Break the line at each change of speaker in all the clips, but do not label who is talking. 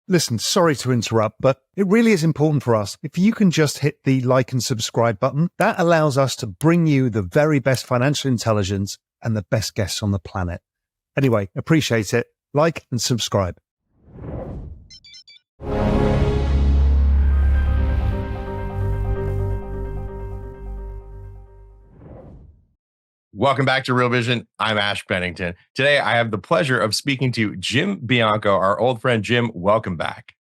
Listen, sorry to interrupt, but it really is important for us. If you can just hit the like and subscribe button, that allows us to bring you the very best financial intelligence and the best guests on the planet. Anyway, appreciate it. Like and subscribe.
Welcome back to Real Vision. I'm Ash Bennington. Today, I have the pleasure of speaking to Jim Bianco, our old friend. Jim, welcome back.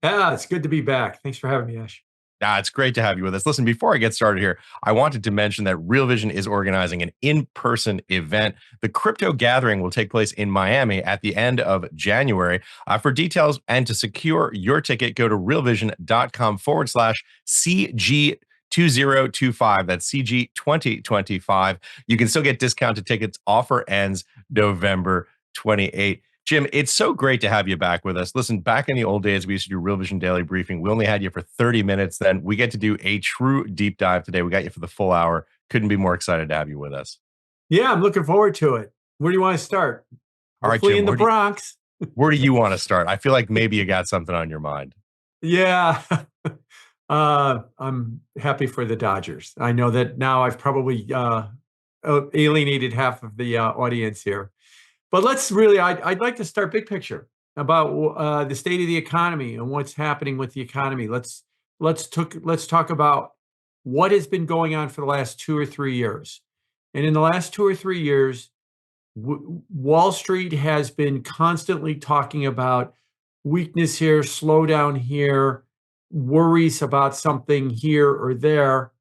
Yeah, it's good to be back. Thanks for having me, Ash.
It's great to have you with us. Listen, before I get started here, I wanted to mention that Real Vision is organizing an in-person event. The crypto gathering will take place in Miami at the end of January. For details and to secure your ticket, go to realvision.com/CG 2025. That's CG 2025. You can still get discounted tickets. Offer ends November 28th. Jim, it's so great to have you back with us. Listen, back in the old days, we used to do Real Vision Daily Briefing. We only had you for 30 minutes. Then we get to do a true deep dive today. We got you for the full hour. Couldn't be more excited to have you with us.
Yeah, I'm looking forward to it. Where do you want to start?
All right,
Hopefully
Jim,
in the Bronx.
Where do you want to start? I feel like maybe you got something on your mind.
Yeah. I'm happy for the Dodgers. I know that now I've probably alienated half of the audience here. But I'd like to start big picture about the state of the economy and what's happening with the economy. Let's talk about what has been going on for the last 2 or 3 years. And in the last 2 or 3 years, Wall Street has been constantly talking about weakness here, slowdown here, worries about something here or there.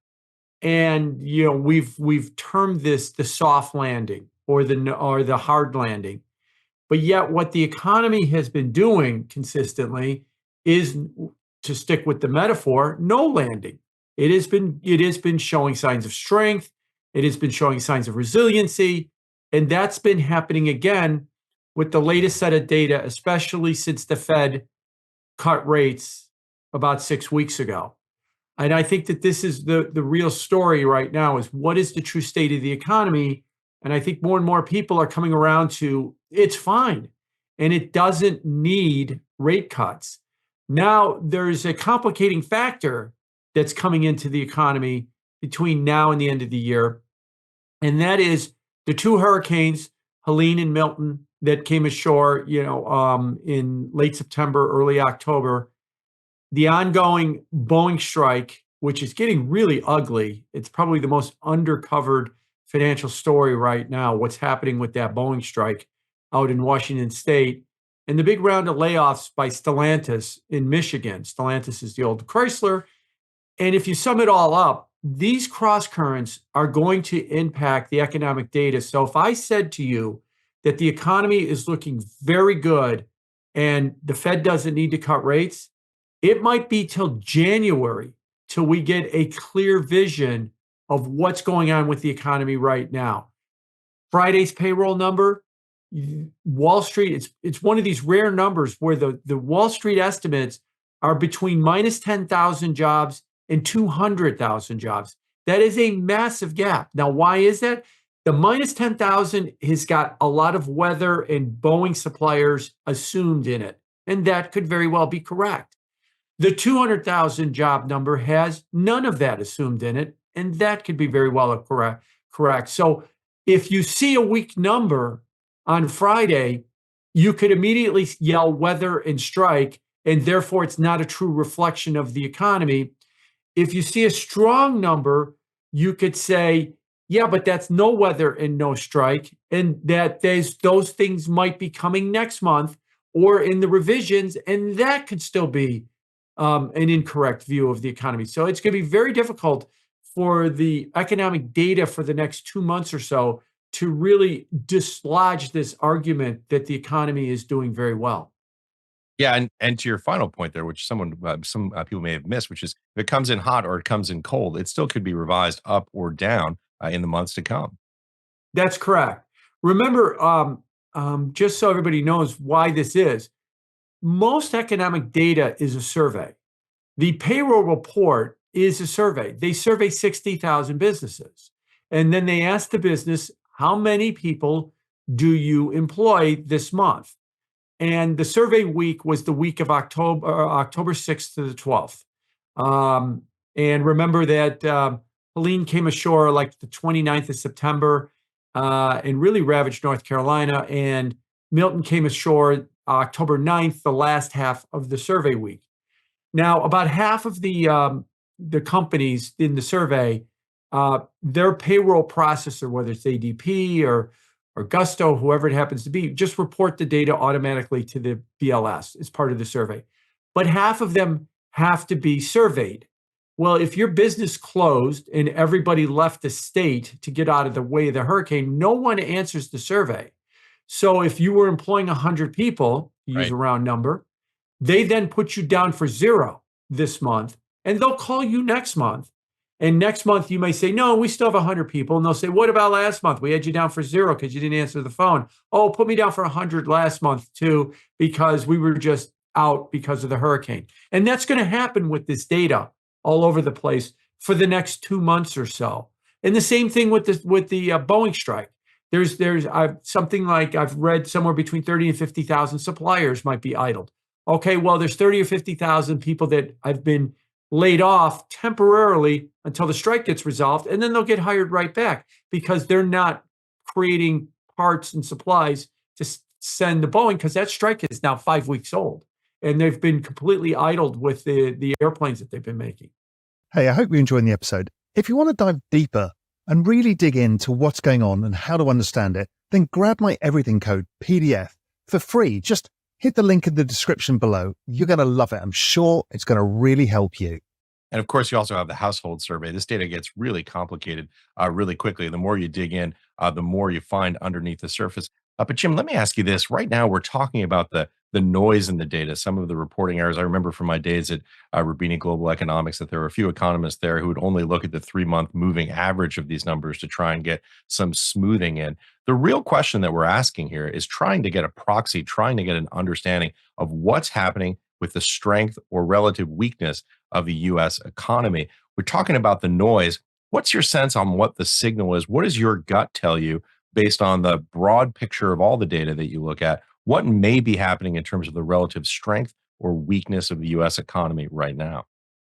And we've termed this the soft landing or the hard landing. But yet what the economy has been doing consistently is, to stick with the metaphor, no landing. It has been showing signs of strength. It has been showing signs of resiliency. And that's been happening again with the latest set of data, especially since the Fed cut rates about 6 weeks ago. And I think that this is the real story right now, is what is the true state of the economy? And I think more and more people are coming around to it's fine and it doesn't need rate cuts. Now, there's a complicating factor that's coming into the economy between now and the end of the year. And that is the 2 hurricanes, Helene and Milton, that came ashore, in late September, early October. The ongoing Boeing strike, which is getting really ugly. It's probably the most undercovered financial story right now, what's happening with that Boeing strike out in Washington State. And the big round of layoffs by Stellantis in Michigan. Stellantis is the old Chrysler. And if you sum it all up, these cross currents are going to impact the economic data. So if I said to you that the economy is looking very good and the Fed doesn't need to cut rates, it might be till January till we get a clear vision of what's going on with the economy right now. Friday's payroll number, Wall Street, it's one of these rare numbers where the Wall Street estimates are between minus 10,000 jobs and 200,000 jobs. That is a massive gap. Now, why is that? The minus 10,000 has got a lot of weather and Boeing suppliers assumed in it, and that could very well be correct. The 200,000 job number has none of that assumed in it, and that could be very well correct. So if you see a weak number on Friday, you could immediately yell weather and strike, and therefore it's not a true reflection of the economy. If you see a strong number, you could say, yeah, but that's no weather and no strike, and that those things might be coming next month or in the revisions, and that could still be an incorrect view of the economy. So it's going to be very difficult for the economic data for the next 2 months or so to really dislodge this argument that the economy is doing very well.
Yeah, and to your final point there, which some people may have missed, which is if it comes in hot or it comes in cold, it still could be revised up or down in the months to come.
That's correct. Remember, just so everybody knows why this is, most economic data is a survey. The payroll report is a survey. They survey 60,000 businesses. And then they ask the business, how many people do you employ this month? And the survey week was the week of October 6th to the 12th. And remember that Helene came ashore like the 29th of September and really ravaged North Carolina. And Milton came ashore October 9th, the last half of the survey week. Now, about half of the companies in the survey, their payroll processor, whether it's ADP or Gusto, whoever it happens to be, just report the data automatically to the BLS as part of the survey. But half of them have to be surveyed. Well, if your business closed and everybody left the state to get out of the way of the hurricane, no one answers the survey. So if you were employing 100 people, to use a round number, they then put you down for 0 this month, and they'll call you next month. And next month you may say, no, we still have 100 people. And they'll say, what about last month? We had you down for 0 because you didn't answer the phone. Oh, put me down for 100 last month too, because we were just out because of the hurricane. And that's going to happen with this data all over the place for the next 2 months or so. And the same thing with the Boeing strike. There's something like I've read somewhere between 30 and 50,000 suppliers might be idled. Okay, well, there's 30 or 50,000 people that have been laid off temporarily until the strike gets resolved, and then they'll get hired right back because they're not creating parts and supplies to send to Boeing because that strike is now 5 weeks old, and they've been completely idled with the airplanes that they've been making.
Hey, I hope you're enjoying the episode. If you want to dive deeper and really dig into what's going on and how to understand it, then grab my Everything Code PDF for free. Just hit the link in the description below. You're going to love it. I'm sure it's going to really help you.
And of course, you also have the household survey. This data gets really complicated really quickly. The more you dig in, the more you find underneath the surface. But Jim, let me ask you this. Right now, we're talking about the noise in the data, some of the reporting errors. I remember from my days at Rubini Global Economics that there were a few economists there who would only look at the 3-month moving average of these numbers to try and get some smoothing in. The real question that we're asking here is trying to get a proxy, trying to get an understanding of what's happening with the strength or relative weakness of the U.S. economy. We're talking about the noise. What's your sense on what the signal is? What does your gut tell you based on the broad picture of all the data that you look at? What may be happening in terms of the relative strength or weakness of the U.S. economy right now?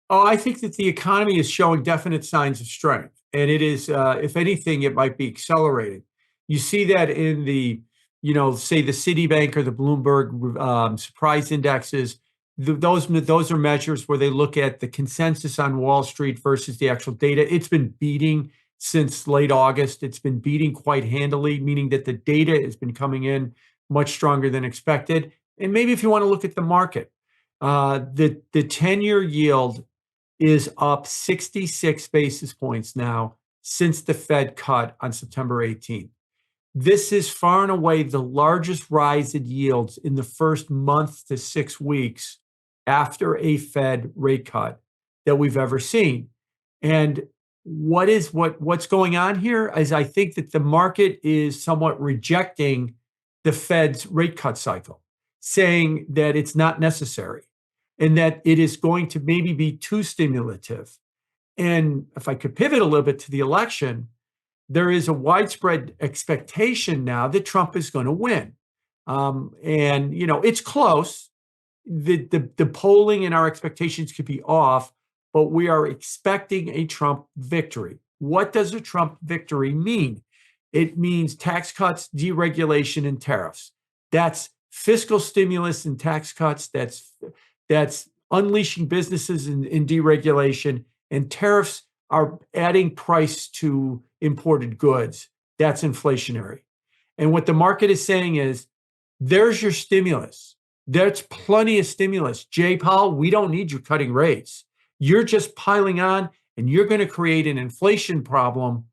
Oh, I think that the economy is showing definite signs of strength. And it is, if anything, it might be accelerating. You see that in the, say the Citibank or the Bloomberg surprise indexes. Those are measures where they look at the consensus on Wall Street versus the actual data. It's been beating since late August. It's been beating quite handily, meaning that the data has been coming in much stronger than expected. And maybe if you want to look at the market, the 10-year yield is up 66 basis points now since the Fed cut on September 18th. This is far and away the largest rise in yields in the first month to 6 weeks after a Fed rate cut that we've ever seen. And what's going on here is I think that the market is somewhat rejecting the Fed's rate cut cycle, saying that it's not necessary and that it is going to maybe be too stimulative. And if I could pivot a little bit to the election, there is a widespread expectation now that Trump is going to win. And it's close. The polling and our expectations could be off, but we are expecting a Trump victory. What does a Trump victory mean? It means tax cuts, deregulation, and tariffs. That's fiscal stimulus and tax cuts. That's unleashing businesses in deregulation, and tariffs are adding price to imported goods. That's inflationary. And what the market is saying is, there's your stimulus. There's plenty of stimulus. Jay Powell, we don't need you cutting rates. You're just piling on, and you're going to create an inflation problem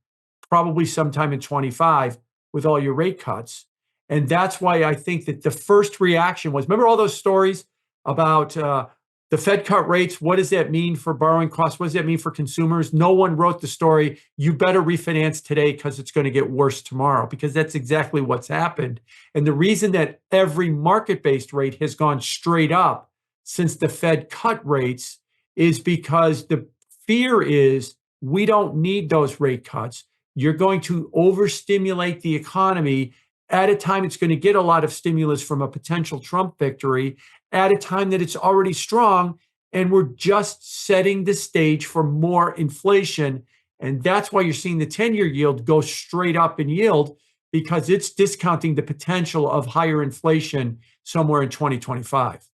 probably sometime in 25 with all your rate cuts. And that's why I think that the first reaction was, remember all those stories about the Fed cut rates? What does that mean for borrowing costs? What does that mean for consumers? No one wrote the story, you better refinance today because it's going to get worse tomorrow, because that's exactly what's happened. And the reason that every market-based rate has gone straight up since the Fed cut rates is because the fear is we don't need those rate cuts. You're going to overstimulate the economy at a time it's going to get a lot of stimulus from a potential Trump victory, at a time that it's already strong, and we're just setting the stage for more inflation. And that's why you're seeing the 10-year yield go straight up in yield, because it's discounting the potential of higher inflation somewhere in 2025.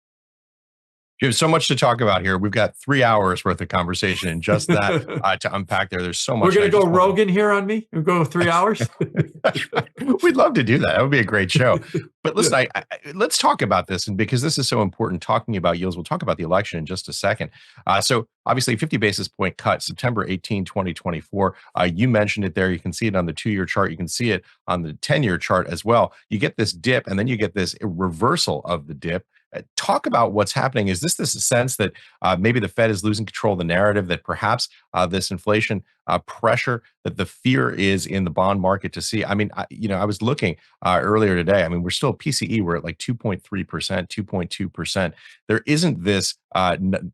You have so much to talk about here. We've got 3 hours worth of conversation and just that to unpack there. There's so much.
We're going to go Rogan here on me and go 3 hours.
We'd love to do that. That would be a great show. But listen, let's talk about this, and because this is so important, talking about yields. We'll talk about the election in just a second. So obviously 50 basis point cut, September 18, 2024. You mentioned it there. You can see it on the 2-year chart. You can see it on the 10-year chart as well. You get this dip, and then you get this reversal of the dip. Talk about what's happening. Is this sense that maybe the Fed is losing control of the narrative, that perhaps this inflation pressure, that the fear is in the bond market to see? I mean, I was looking earlier today. I mean, we're still PCE. We're at like 2.3%, 2.2%. There isn't this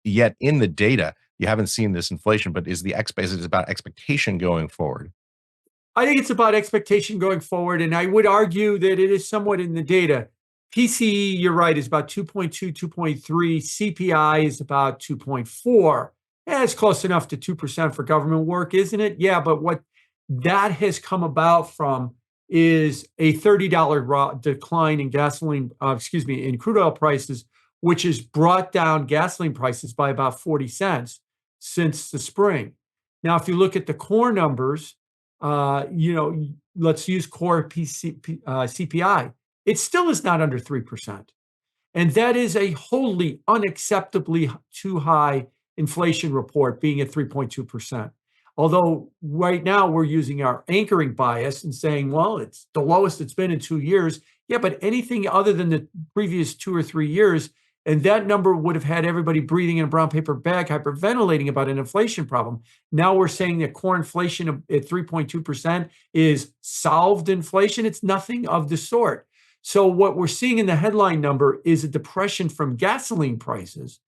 yet in the data. You haven't seen this inflation, but is it about expectation going forward?
I think it's about expectation going forward, and I would argue that it is somewhat in the data. PCE, you're right, is about 2.2, 2.3. CPI is about 2.4. Yeah, it's close enough to 2% for government work, isn't it? Yeah, but what that has come about from is a $30 decline in in crude oil prices, which has brought down gasoline prices by about 40 cents since the spring. Now, if you look at the core numbers, let's use core CPI. It still is not under 3%. And that is a wholly unacceptably too high inflation report, being at 3.2%. Although right now we're using our anchoring bias and saying, well, it's the lowest it's been in 2 years. Yeah, but anything other than the previous 2 or 3 years, and that number would have had everybody breathing in a brown paper bag, hyperventilating about an inflation problem. Now we're saying that core inflation at 3.2% is solved inflation. It's nothing of the sort. So what we're seeing in the headline number is a depression from gasoline prices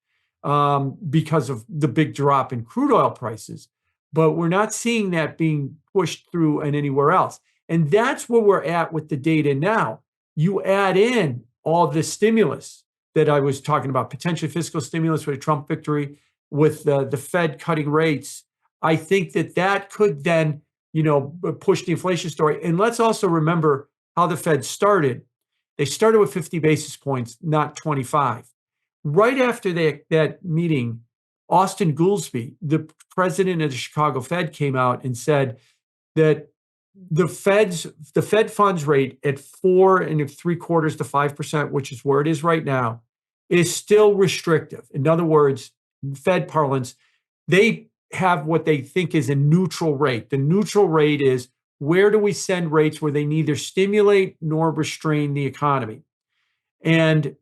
because of the big drop in crude oil prices. But we're not seeing that being pushed through and anywhere else. And that's where we're at with the data now. You add in all the stimulus that I was talking about, potentially fiscal stimulus with a Trump victory, with the Fed cutting rates. I think that could then, push the inflation story. And let's also remember how the Fed started. They started with 50 basis points, not 25. Right after that meeting, Austin Goolsbee, the president of the Chicago Fed, came out and said that the Fed funds rate at 4.75% to 5%, which is where it is right now, is still restrictive. In other words, in Fed parlance, they have what they think is a neutral rate. The neutral rate is, where do we send rates where they neither stimulate nor restrain the economy? And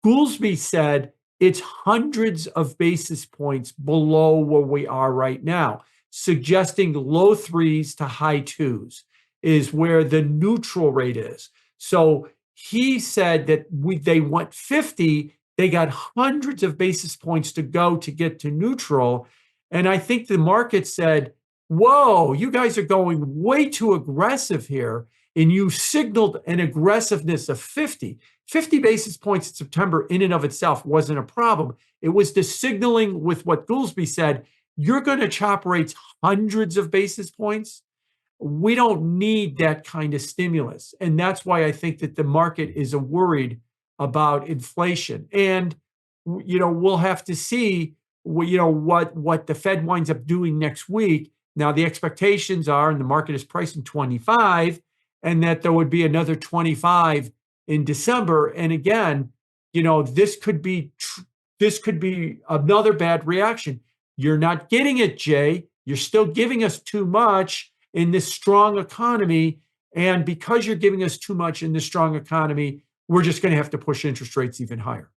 Goolsbee said it's hundreds of basis points below where we are right now, suggesting low 3s to high 2s is where the neutral rate is. So he said that they went 50, they got hundreds of basis points to go to get to neutral. And I think the market said, whoa, you guys are going way too aggressive here. And you signaled an aggressiveness of 50. 50 basis points in September in and of itself wasn't a problem. It was the signaling with what Goolsbee said, you're going to chop rates hundreds of basis points. We don't need that kind of stimulus. And that's why I think that the market is worried about inflation. And, we'll have to see, what the Fed winds up doing next week. Now, the expectations are, and the market is pricing 25, and that there would be another 25 in December. And again, this could be another bad reaction. You're not getting it, Jay. You're still giving us too much in this strong economy. And because you're giving us too much in this strong economy, we're just going to have to push interest rates even higher.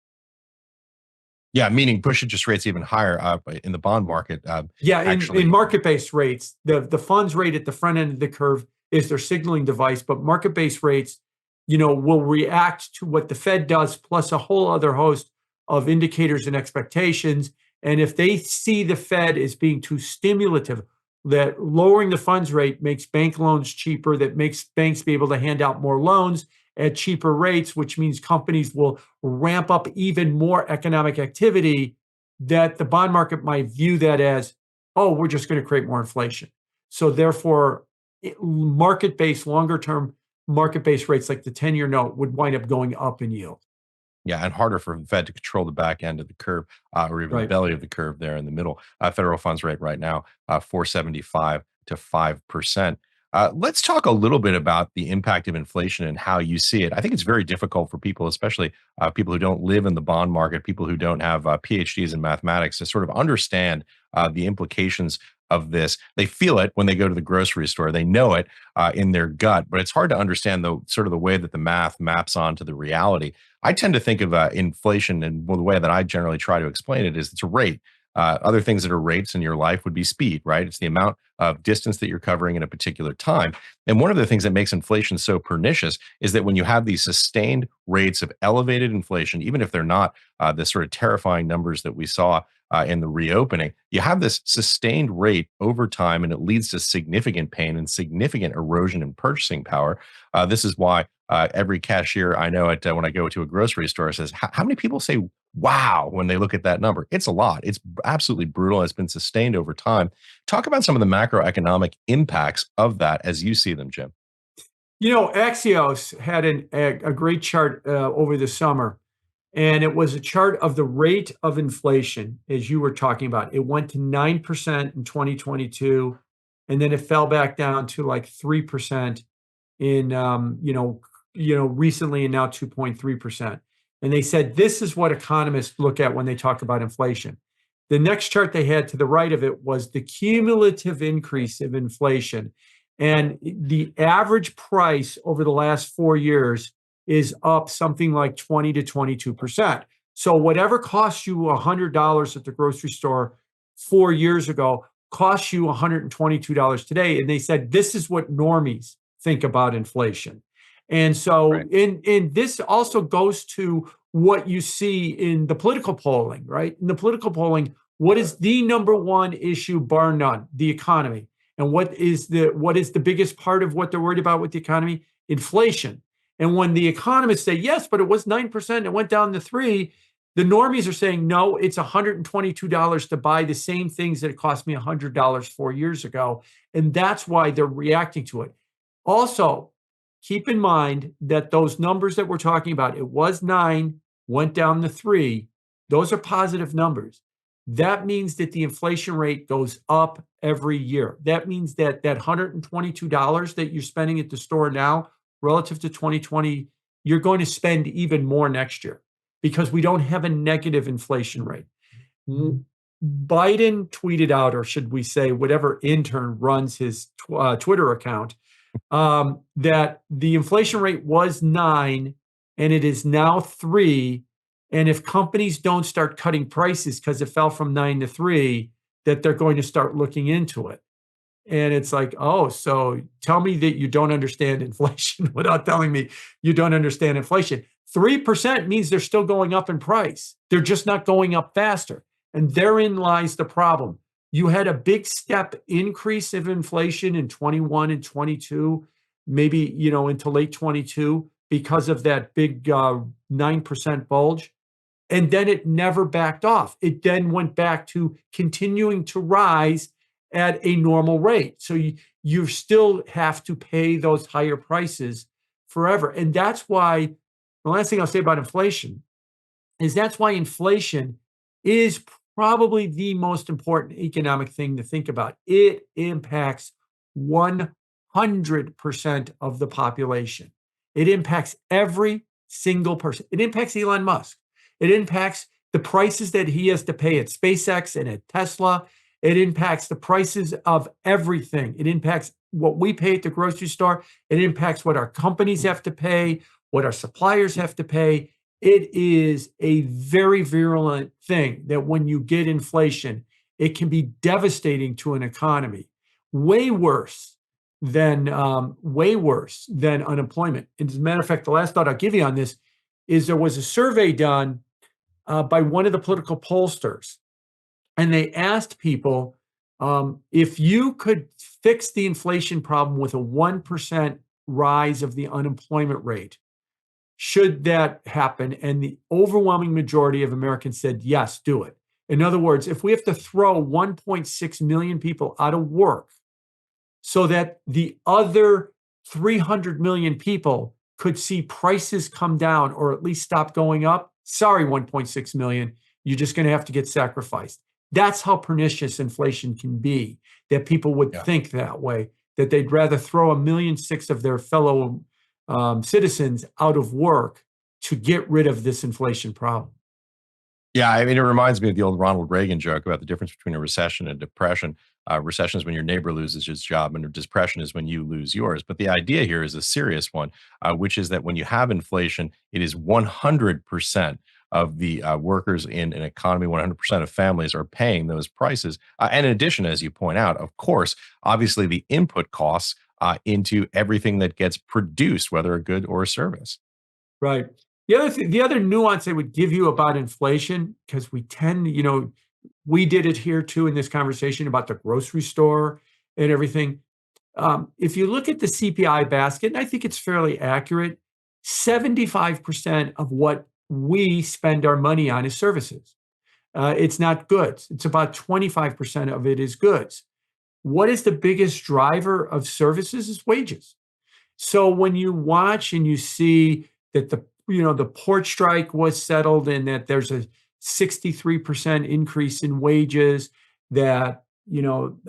Yeah, meaning push interest rates even higher in the bond market.
In market-based rates, the funds rate at the front end of the curve is their signaling device, but market-based rates, will react to what the Fed does, plus a whole other host of indicators and expectations. And if they see the Fed as being too stimulative, that lowering the funds rate makes bank loans cheaper, that makes banks be able to hand out more loans, at cheaper rates, which means companies will ramp up even more economic activity, that the bond market might view that as, oh, we're just going to create more inflation. So therefore, market-based, longer-term market-based rates like the 10-year note would wind up going up in yield.
Yeah, and harder for the Fed to control the back end of the curve, or even the
Right.
belly of the curve there in the middle. Federal funds rate right now, 4.75 to 5%. Let's talk a little bit about the impact of inflation and how you see it. I think it's very difficult for people, especially people who don't live in the bond market, people who don't have PhDs in mathematics, to sort of understand the implications of this. They feel it when they go to the grocery store. They know it in their gut, but it's hard to understand the sort of the way that the math maps onto the reality. I tend to think of inflation, and well, the way that I generally try to explain it is it's a rate. Other things that are rates in your life would be speed, right? It's the amount of distance that you're covering in a particular time. And one of the things that makes inflation so pernicious is that when you have these sustained rates of elevated inflation, even if they're not the sort of terrifying numbers that we saw in the reopening, you have this sustained rate over time, and it leads to significant pain and significant erosion in purchasing power. This is why every cashier I know at when I go to a grocery store says, how many people say wow when they look at that number? It's a lot. It's absolutely brutal. It's been sustained over time. Talk about some of the macroeconomic impacts of that as you see them, Jim.
Axios had a great chart over the summer, and it was a chart of the rate of inflation, as you were talking about. It went to 9% in 2022, and then it fell back down to like 3% in recently, and now 2.3%. And they said this is what economists look at when they talk about inflation. The next chart they had to the right of it was the cumulative increase of inflation. And the average price over the last 4 years is up something like 20 to 22%. So whatever cost you $100 at the grocery store 4 years ago costs you $122 today. And they said this is what normies think about inflation. And so
Right.
in this also goes to what you see in the political polling, right? In the political polling, what is the number one issue, bar none? The economy. And what is the biggest part of what they're worried about with the economy? Inflation. And when the economists say, yes, but it was 9%, it went down to 3%, the normies are saying, no, it's $122 to buy the same things that it cost me $100 4 years ago. And that's why they're reacting to it. Also, keep in mind that those numbers that we're talking about, it was 9, went down to 3. Those are positive numbers. That means that the inflation rate goes up every year. That means that $122 that you're spending at the store now relative to 2020, you're going to spend even more next year because we don't have a negative inflation rate. Biden tweeted out, or should we say whatever intern runs his Twitter account, that the inflation rate was 9 and it is now 3. And if companies don't start cutting prices because it fell from 9 to 3, that they're going to start looking into it. And it's like, oh, so tell me that you don't understand inflation without telling me you don't understand inflation. 3% means they're still going up in price. They're just not going up faster. And therein lies the problem. You had a big step increase of inflation in 21 and 22, maybe, into late 22 because of that big 9% bulge. And then it never backed off. It then went back to continuing to rise at a normal rate. So you still have to pay those higher prices forever. And that's why, the last thing I'll say about inflation is that's why inflation is probably the most important economic thing to think about. It impacts 100% of the population. It impacts every single person. It impacts Elon Musk. It impacts the prices that he has to pay at SpaceX and at Tesla. It impacts the prices of everything. It impacts what we pay at the grocery store. It impacts what our companies have to pay, what our suppliers have to pay. It is a very virulent thing that when you get inflation, it can be devastating to an economy. Way worse than unemployment. And as a matter of fact, the last thought I'll give you on this is there was a survey done by one of the political pollsters, and they asked people if you could fix the inflation problem with a 1% rise of the unemployment rate, should that happen? And the overwhelming majority of Americans said, yes, do it. In other words, if we have to throw 1.6 million people out of work so that the other 300 million people could see prices come down or at least stop going up, sorry, 1.6 million, you're just going to have to get sacrificed. That's how pernicious inflation can be, that people would think that way, that they'd rather throw 1.6 million of their fellow citizens out of work to get rid of this inflation problem.
Yeah, I mean, it reminds me of the old Ronald Reagan joke about the difference between a recession and depression. Recession is when your neighbor loses his job, and a depression is when you lose yours. But the idea here is a serious one, which is that when you have inflation, it is 100% of the workers in an economy, 100% of families are paying those prices. And in addition, as you point out, of course, obviously the input costs into everything that gets produced, whether a good or a service.
Right. The other nuance I would give you about inflation, because we tend, we did it here too in this conversation about the grocery store and everything. If you look at the CPI basket, and I think it's fairly accurate, 75% of what we spend our money on is services. It's not goods. It's about 25% of it is goods. What is the biggest driver of services is wages. So when you watch and you see that the port strike was settled and that there's a 63% increase in wages, that the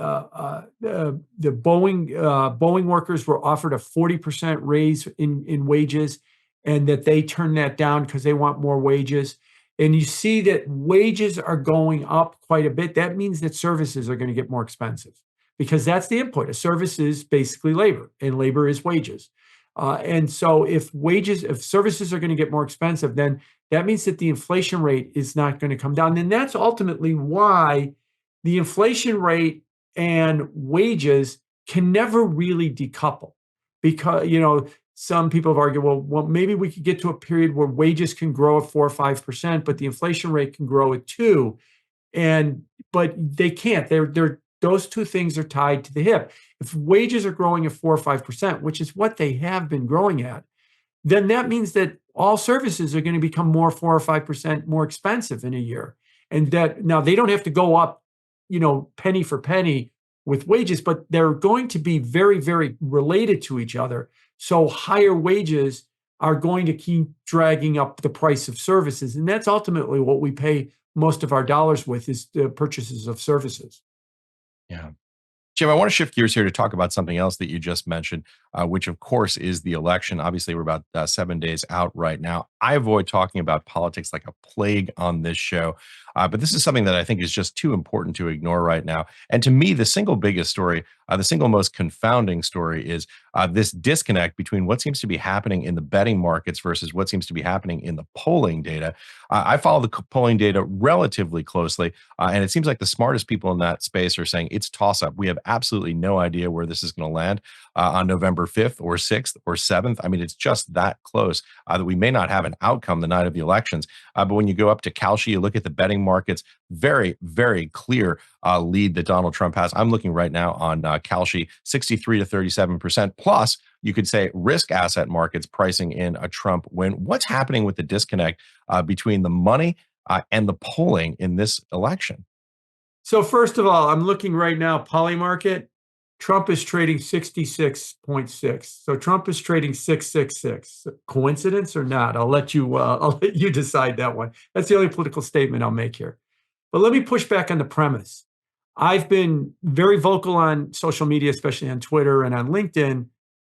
Boeing workers were offered a 40% raise in wages, and that they turned that down because they want more wages. And you see that wages are going up quite a bit. That means that services are going to get more expensive, because that's the input. A service is basically labor, and labor is wages. And so if services are going to get more expensive, then that means that the inflation rate is not going to come down. And that's ultimately why the inflation rate and wages can never really decouple. Because, some people have argued, well, maybe we could get to a period where wages can grow at 4 or 5%, but the inflation rate can grow at 2%. But they can't. Those two things are tied to the hip. If wages are growing at 4 or 5%, which is what they have been growing at, then that means that all services are going to become 4 or 5% more expensive in a year. And that now they don't have to go up, penny for penny with wages, but they're going to be very, very related to each other. So higher wages are going to keep dragging up the price of services. And that's ultimately what we pay most of our dollars with, is the purchases of services.
Yeah. Jim, I want to shift gears here to talk about something else that you just mentioned, which of course is the election. Obviously, we're about 7 days out right now. I avoid talking about politics like a plague on this show, but this is something that I think is just too important to ignore right now. And to me, the single biggest story, the single most confounding story is this disconnect between what seems to be happening in the betting markets versus what seems to be happening in the polling data. I follow the polling data relatively closely, and it seems like the smartest people in that space are saying it's toss-up. We have absolutely no idea where this is going to land on November 5th or 6th or 7th. I mean, it's just that close that we may not have an outcome the night of the elections. But when you go up to Kalshi, you look at the betting markets, very, very clear lead that Donald Trump has. I'm looking right now on Kalshi, 63 to 37%. Plus, you could say risk asset markets pricing in a Trump win. What's happening with the disconnect between the money and the polling in this election?
So first of all, I'm looking right now, Polymarket. Trump is trading 66.6. So Trump is trading 666. Coincidence or not? I'll let you decide that one. That's the only political statement I'll make here. But let me push back on the premise. I've been very vocal on social media, especially on Twitter and on LinkedIn,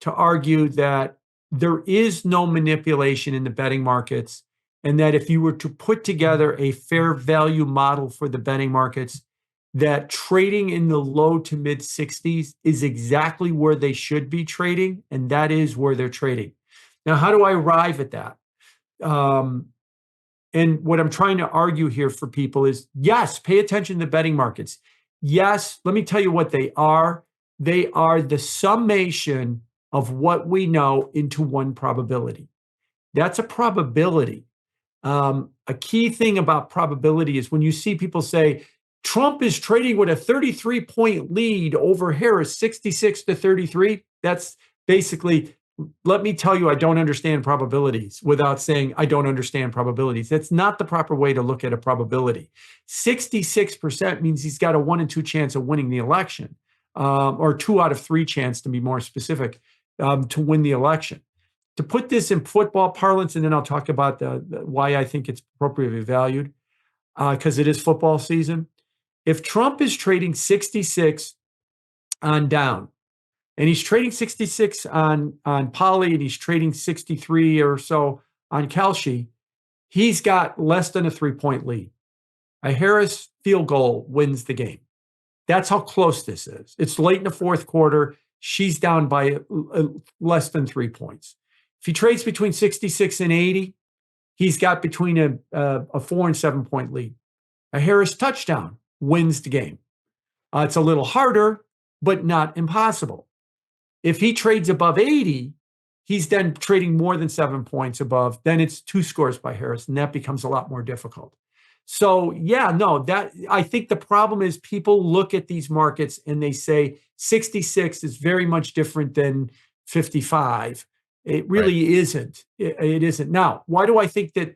to argue that there is no manipulation in the betting markets, and that if you were to put together a fair value model for the betting markets, that trading in the low to mid 60s is exactly where they should be trading, and that is where they're trading. Now, how do I arrive at that? And what I'm trying to argue here for people is, yes, pay attention to the betting markets. Yes, let me tell you what they are. They are the summation of what we know into one probability. That's a probability. A key thing about probability is when you see people say, Trump is trading with a 33-point lead over Harris, 66 to 33. That's basically let me tell you, I don't understand probabilities without saying I don't understand probabilities. That's not the proper way to look at a probability. 66% means he's got a 1 in 2 chance of winning the election, or 2 out of 3 chance to be more specific, to win the election. To put this in football parlance, and then I'll talk about why I think it's appropriately valued, because it is football season. If Trump is trading 66 on down, and he's trading 66 on Poly, and he's trading 63 or so on Kelce, he's got less than a 3-point lead. A Harris field goal wins the game. That's how close this is. It's late in the fourth quarter. She's down by less than 3 points. If he trades between 66 and 80, he's got between a 4 and 7 point lead. A Harris touchdown wins the game. It's a little harder, but not impossible. If he trades above 80, he's then trading more than 7 points above. Then it's 2 scores by Harris, and that becomes a lot more difficult. So yeah, no, that I think the problem is people look at these markets and they say 66 is very much different than 55. It really isn't. It isn't. Now, why do I think that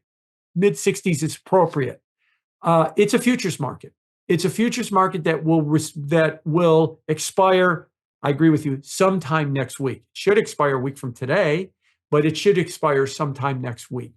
mid 60s is appropriate? It's a futures market. It's a futures market that will expire. I agree with you, sometime next week. It should expire a week from today, but it should expire sometime next week.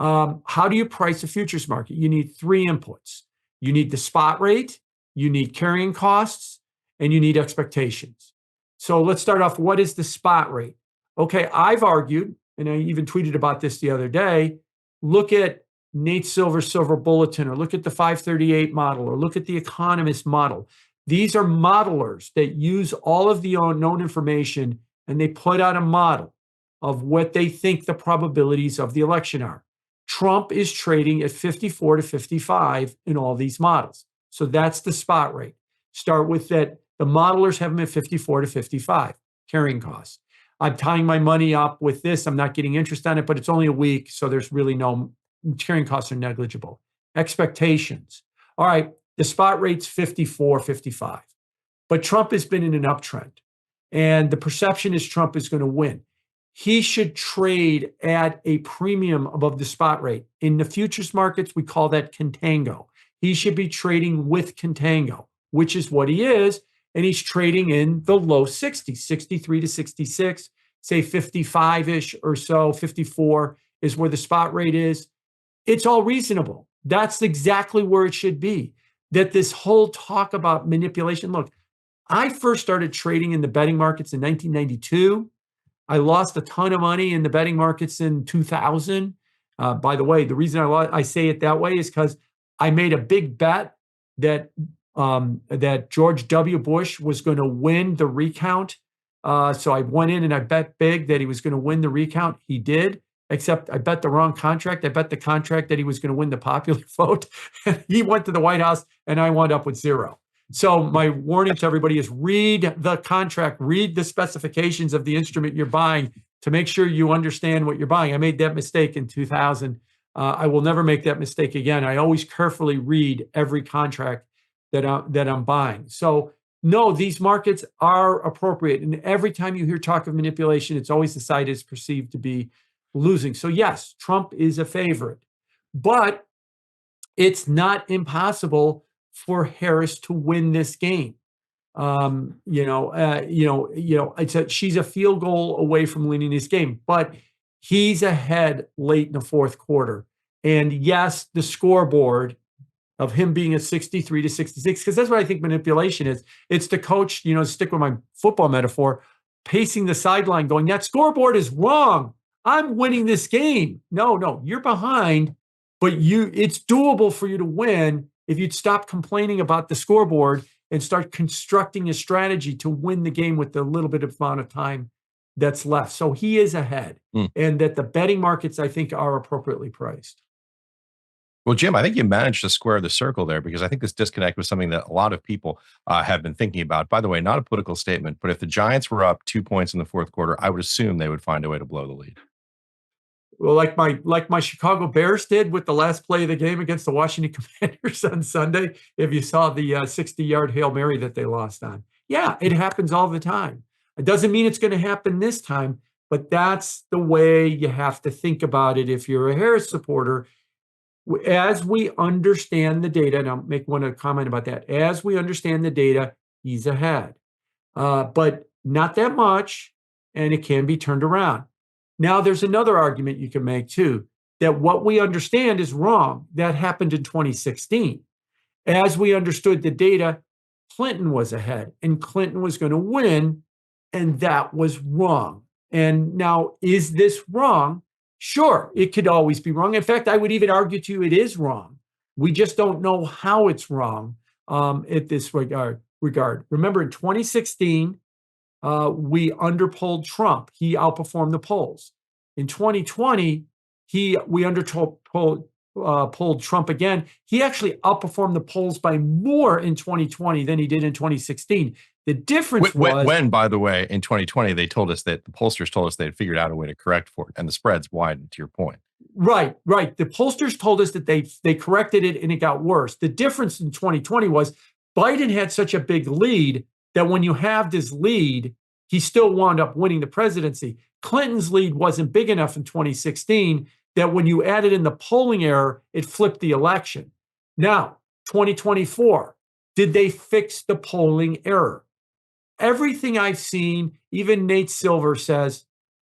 How do you price a futures market? You need 3 inputs. You need the spot rate, you need carrying costs, and you need expectations. So let's start off. What is the spot rate? Okay, I've argued, and I even tweeted about this the other day, look at Nate Silver's Silver Bulletin, or look at the 538 model, or look at the Economist model. These are modelers that use all of the known information, and they put out a model of what they think the probabilities of the election are. Trump is trading at 54 to 55 in all these models. So that's the spot rate. Start with that. The modelers have him at 54 to 55 carrying costs. I'm tying my money up with this. I'm not getting interest on it, but it's only a week, so there's really no carrying costs are negligible. Expectations. All right, the spot rate's 54, 55. But Trump has been in an uptrend, and the perception is Trump is going to win. He should trade at a premium above the spot rate. In the futures markets, we call that contango. He should be trading with contango, which is what he is, and he's trading in the low 60s, 63 to 66, say 55-ish or so, 54 is where the spot rate is. It's all reasonable. That's exactly where it should be. That this whole talk about manipulation, look, I first started trading in the betting markets in 1992. I lost a ton of money in the betting markets in 2000. By the way, the reason I say it that way is because I made a big bet that George W. Bush was going to win the recount. So I went in and I bet big that he was going to win the recount. He did, except I bet the wrong contract. I bet the contract that he was going to win the popular vote. He went to the White House and I wound up with 0. So my warning to everybody is read the contract, read the specifications of the instrument you're buying to make sure you understand what you're buying. I made that mistake in 2000. I will never make that mistake again. I always carefully read every contract that I'm buying. So no, these markets are appropriate. And every time you hear talk of manipulation, it's always the side is perceived to be losing. So yes, Trump is a favorite, but it's not impossible for Harris to win this game. She's a field goal away from winning this game, but he's ahead late in the fourth quarter. And yes, the scoreboard of him being at 63 to 66, because that's what I think manipulation is. It's the coach, stick with my football metaphor, pacing the sideline going, that scoreboard is wrong. I'm winning this game. No, you're behind, but it's doable for you to win if you'd stop complaining about the scoreboard and start constructing a strategy to win the game with the little bit of amount of time that's left. So he is ahead, and that the betting markets, I think, are appropriately priced.
Well, Jim, I think you managed to square the circle there, because I think this disconnect was something that a lot of people have been thinking about. By the way, not a political statement, but if the Giants were up 2 points in the fourth quarter, I would assume they would find a way to blow the lead.
Well, like my Chicago Bears did with the last play of the game against the Washington Commanders on Sunday, if you saw the 60-yard Hail Mary that they lost on. Yeah, it happens all the time. It doesn't mean it's going to happen this time, but that's the way you have to think about it if you're a Harris supporter. As we understand the data, and I'll make one comment about that. As we understand the data, he's ahead, but not that much, and it can be turned around. Now, there's another argument you can make too, that what we understand is wrong. That happened in 2016. As we understood the data, Clinton was ahead, and Clinton was going to win, and that was wrong. And now, is this wrong? Sure, it could always be wrong. In fact, I would even argue to you it is wrong. We just don't know how it's wrong at this regard. Remember, in 2016, we underpolled Trump. He outperformed the polls. In 2020, we polled Trump again. He actually outperformed the polls by more in 2020 than he did in 2016. The difference was
when, by the way, in 2020, they told us that the pollsters told us they had figured out a way to correct for it, and the spreads widened, to your point.
Right. The pollsters told us that they corrected it and it got worse. The difference in 2020 was Biden had such a big lead that when you have this lead, he still wound up winning the presidency. Clinton's lead wasn't big enough in 2016 that when you added in the polling error, it flipped the election. Now, 2024, did they fix the polling error? Everything I've seen, even Nate Silver says,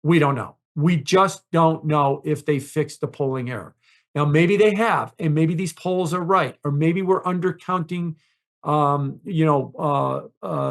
we don't know. We just don't know if they fixed the polling error. Now, maybe they have, and maybe these polls are right, or maybe we're undercounting,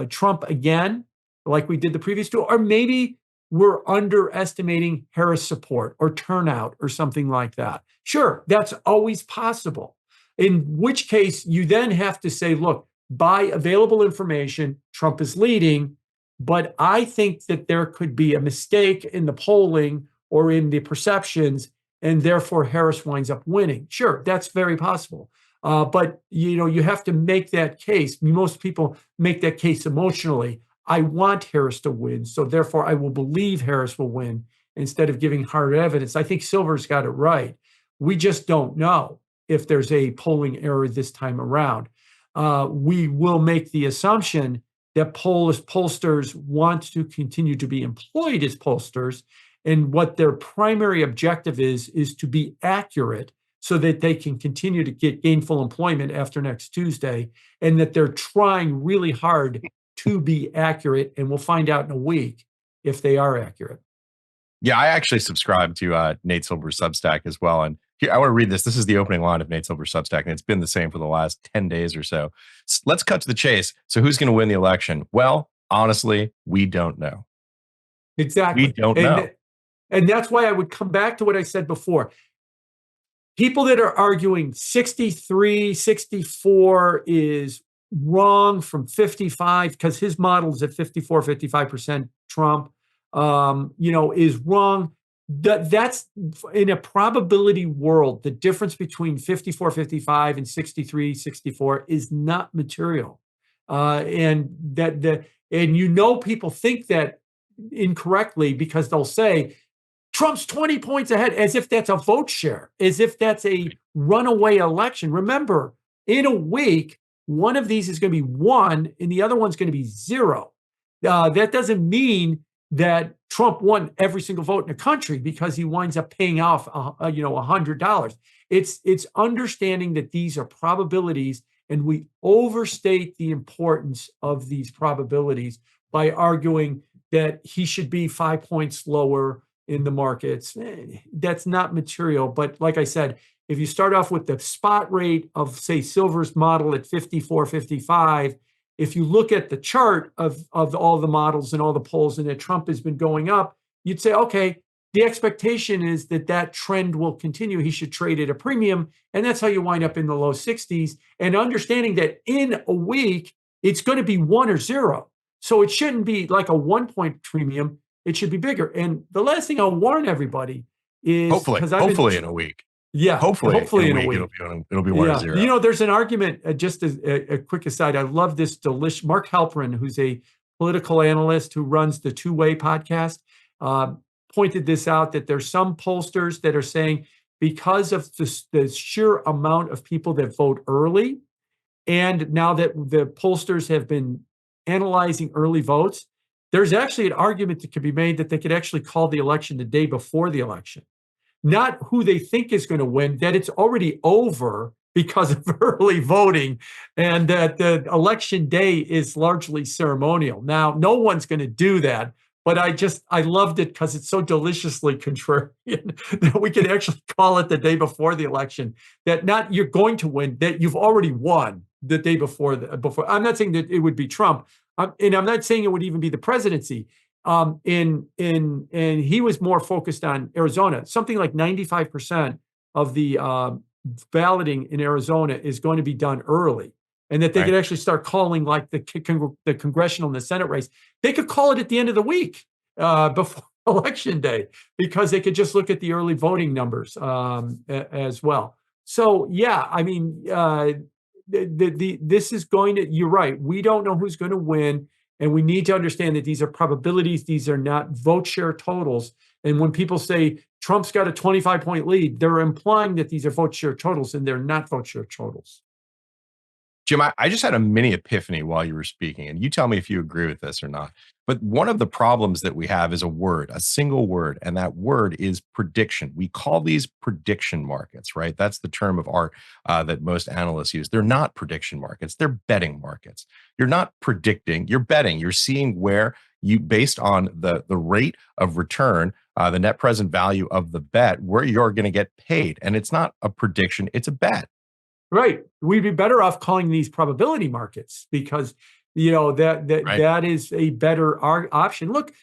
Trump again, like we did the previous two, or maybe we're underestimating Harris support or turnout or something like that. Sure, that's always possible. In which case, you then have to say, look, by available information, Trump is leading, but I think that there could be a mistake in the polling or in the perceptions, and therefore Harris winds up winning. Sure, that's very possible. But you have to make that case. Most people make that case emotionally. I want Harris to win, so therefore I will believe Harris will win instead of giving hard evidence. I think Silver's got it right. We just don't know if there's a polling error this time around. We will make the assumption that pollsters want to continue to be employed as pollsters, and what their primary objective is to be accurate so that they can continue to get gainful employment after next Tuesday, and that they're trying really hard to be accurate, and we'll find out in a week if they are accurate.
Yeah, I actually subscribe to Nate Silver's Substack as well. And here, I want to read this. This is the opening line of Nate Silver's Substack, and it's been the same for the last 10 days or so. Let's cut to the chase. So who's going to win the election? Well, honestly, we don't know.
Exactly.
We don't know.
And that's why I would come back to what I said before. People that are arguing 63, 64 is wrong from 55, because his model is at 54, 55% Trump, is wrong. That's in a probability world. The difference between 54, 55 and 63, 64 is not material. And people think that incorrectly, because they'll say Trump's 20 points ahead, as if that's a vote share, as if that's a runaway election. Remember, in a week, one of these is going to be 1 and the other one's going to be 0. That doesn't mean that Trump won every single vote in the country, because he winds up paying off, $100. It's understanding that these are probabilities, and we overstate the importance of these probabilities by arguing that he should be 5 points lower in the markets. That's not material. But like I said, if you start off with the spot rate of, say, Silver's model at 54, 55, if you look at the chart of all the models and all the polls, and that Trump has been going up, you'd say, okay, the expectation is that trend will continue. He should trade at a premium. And that's how you wind up in the low 60s. And understanding that in a week, it's going to be 1 or 0. So it shouldn't be like a 1-point premium. It should be bigger. And the last thing I'll warn everybody is,
hopefully in a week.
Yeah, hopefully in a week.
It'll be 1 or 0.
There's an argument, just as a quick aside, I love this delicious Mark Halperin, who's a political analyst who runs the Two-Way podcast, pointed this out, that there's some pollsters that are saying, because of the sheer amount of people that vote early, and now that the pollsters have been analyzing early votes, there's actually an argument that could be made that they could actually call the election the day before the election. Not who they think is going to win, that it's already over because of early voting, and that the election day is largely ceremonial. Now, no one's going to do that, but I loved it because it's so deliciously contrarian that we can actually call it the day before the election, that not you're going to win, that you've already won the day before. I'm not saying that it would be Trump, and I'm not saying it would even be the presidency. And he was more focused on Arizona. Something like 95% of the balloting in Arizona is going to be done early, and that they could actually start calling like the congressional and the Senate race. They could call it at the end of the week before election day, because they could just look at the early voting numbers as well. So yeah, I mean, this is going to. You're right. We don't know who's going to win. And we need to understand that these are probabilities. These are not vote share totals. And when people say Trump's got a 25-point lead, they're implying that these are vote share totals, and they're not vote share totals.
Jim, I just had a mini epiphany while you were speaking, and you tell me if you agree with this or not. But one of the problems that we have is a word, a single word, and that word is prediction. We call these prediction markets, right? That's the term of art that most analysts use. They're not prediction markets, they're betting markets. You're not predicting, you're betting. You're seeing where you, based on the rate of return, the net present value of the bet, where you're going to get paid. And it's not a prediction, it's a bet.
Right. We'd be better off calling these probability markets, because, that is a better option. Look,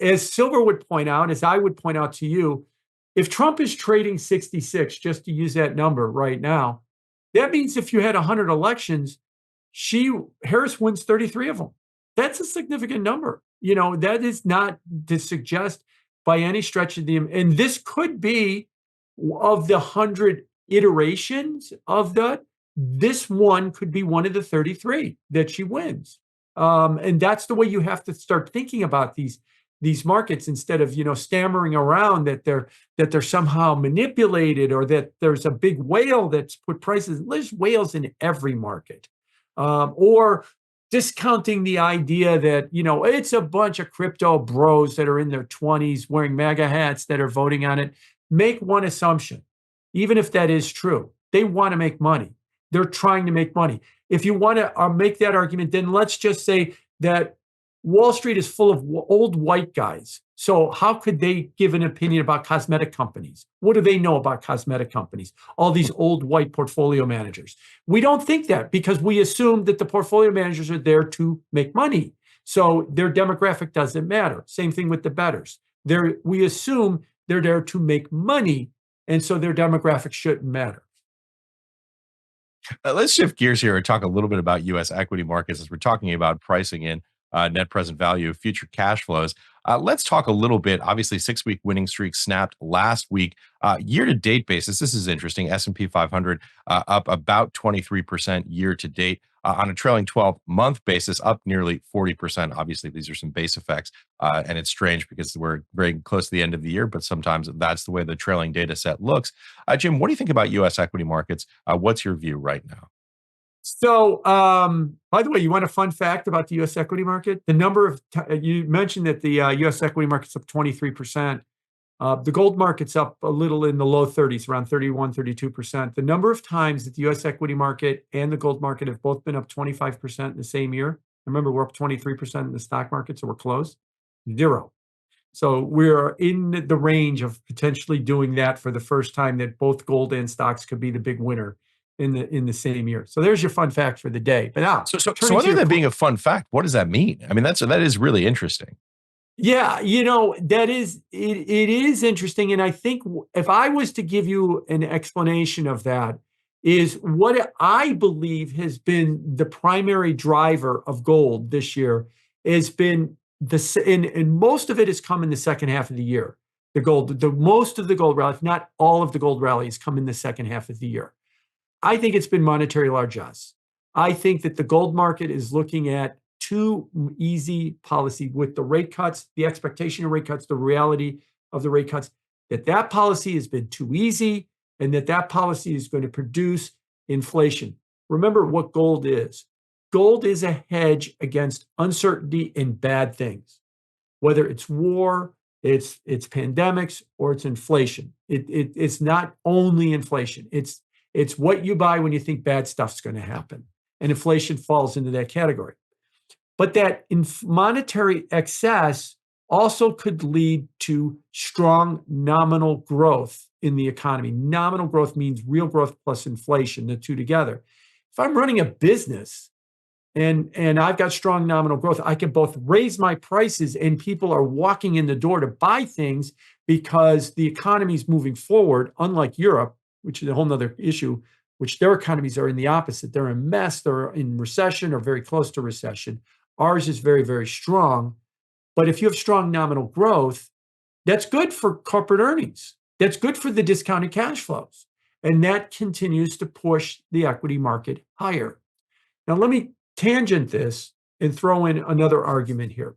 as Silver would point out, as I would point out to you, if Trump is trading 66, just to use that number right now, that means if you had 100 elections, Harris wins 33 of them. That's a significant number. That is not to suggest by any stretch of the, and this could be of the 100 iterations of that, this one could be one of the 33 that she wins. And that's the way you have to start thinking about these markets, instead of stammering around that they're somehow manipulated, or that there's a big whale that's put prices. There's whales in every market, or discounting the idea that it's a bunch of crypto bros that are in their 20s wearing MAGA hats that are voting on it. Make one assumption. Even if that is true, they want to make money. They're trying to make money. If you want to make that argument, then let's just say that Wall Street is full of old white guys. So how could they give an opinion about cosmetic companies? What do they know about cosmetic companies? All these old white portfolio managers. We don't think that, because we assume that the portfolio managers are there to make money. So their demographic doesn't matter. Same thing with the bettors. We assume they're there to make money, and so their demographics shouldn't matter.
Let's shift gears here and talk a little bit about U.S. equity markets, as we're talking about pricing in net present value, future cash flows. Let's talk a little bit. Obviously, 6-week winning streak snapped last week. Year-to-date basis, this is interesting. S&P 500 up about 23% year-to-date. On a trailing 12-month basis, up nearly 40%. Obviously, these are some base effects, and it's strange because we're very close to the end of the year, but sometimes that's the way the trailing data set looks. Jim, what do you think about U.S. equity markets? What's your view right now?
So, by the way, you want a fun fact about the U.S. equity market? The number of you mentioned that the U.S. equity market's up 23%. The gold market's up a little in the low 30s, around 31, 32%. The number of times that the U.S. equity market and the gold market have both been up 25% in the same year. Remember, we're up 23% in the stock market, so we're close. 0. So we're in the range of potentially doing that for the first time, that both gold and stocks could be the big winner in the same year. So there's your fun fact for the day. But now,
so other than being a fun fact, what does that mean? I mean, that is really interesting.
Yeah, that is it is interesting. And I think if I was to give you an explanation of that, is what I believe has been the primary driver of gold this year has been and most of it has come in the second half of the year. Most of the gold rally, if not all of the gold rally, has come in the second half of the year. I think it's been monetary largesse. I think that the gold market is looking at too easy policy with the rate cuts, the expectation of rate cuts, the reality of the rate cuts, that policy has been too easy, and that policy is going to produce inflation. Remember what gold is. gold is a hedge against uncertainty and bad things, whether it's war, it's pandemics, or it's inflation. It's not only inflation. It's what you buy when you think bad stuff's going to happen. And inflation falls into that category. But that monetary excess also could lead to strong nominal growth in the economy. Nominal growth means real growth plus inflation, the two together. If I'm running a business and I've got strong nominal growth, I can both raise my prices and people are walking in the door to buy things because the economy is moving forward, unlike Europe, which is a whole nother issue, which their economies are in the opposite. They're a mess, they're in recession or very close to recession. Ours is very, very strong. But if you have strong nominal growth, that's good for corporate earnings. That's good for the discounted cash flows. And that continues to push the equity market higher. Now, let me tangent this and throw in another argument here.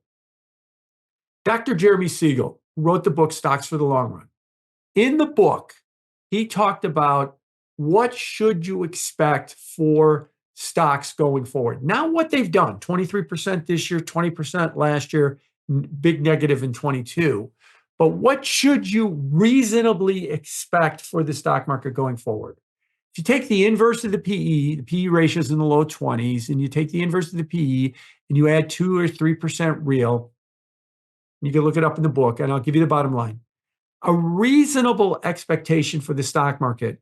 Dr. Jeremy Siegel, who wrote the book Stocks for the Long Run. In the book, he talked about what should you expect for stocks going forward. Now, what they've done, 23% this year, 20% last year, big negative in 22. But what should you reasonably expect for the stock market going forward? If you take the inverse of the PE ratio is in the low 20s, and you take the inverse of the PE and you add 2 or 3% real, you can look it up in the book, and I'll give you the bottom line. A reasonable expectation for the stock market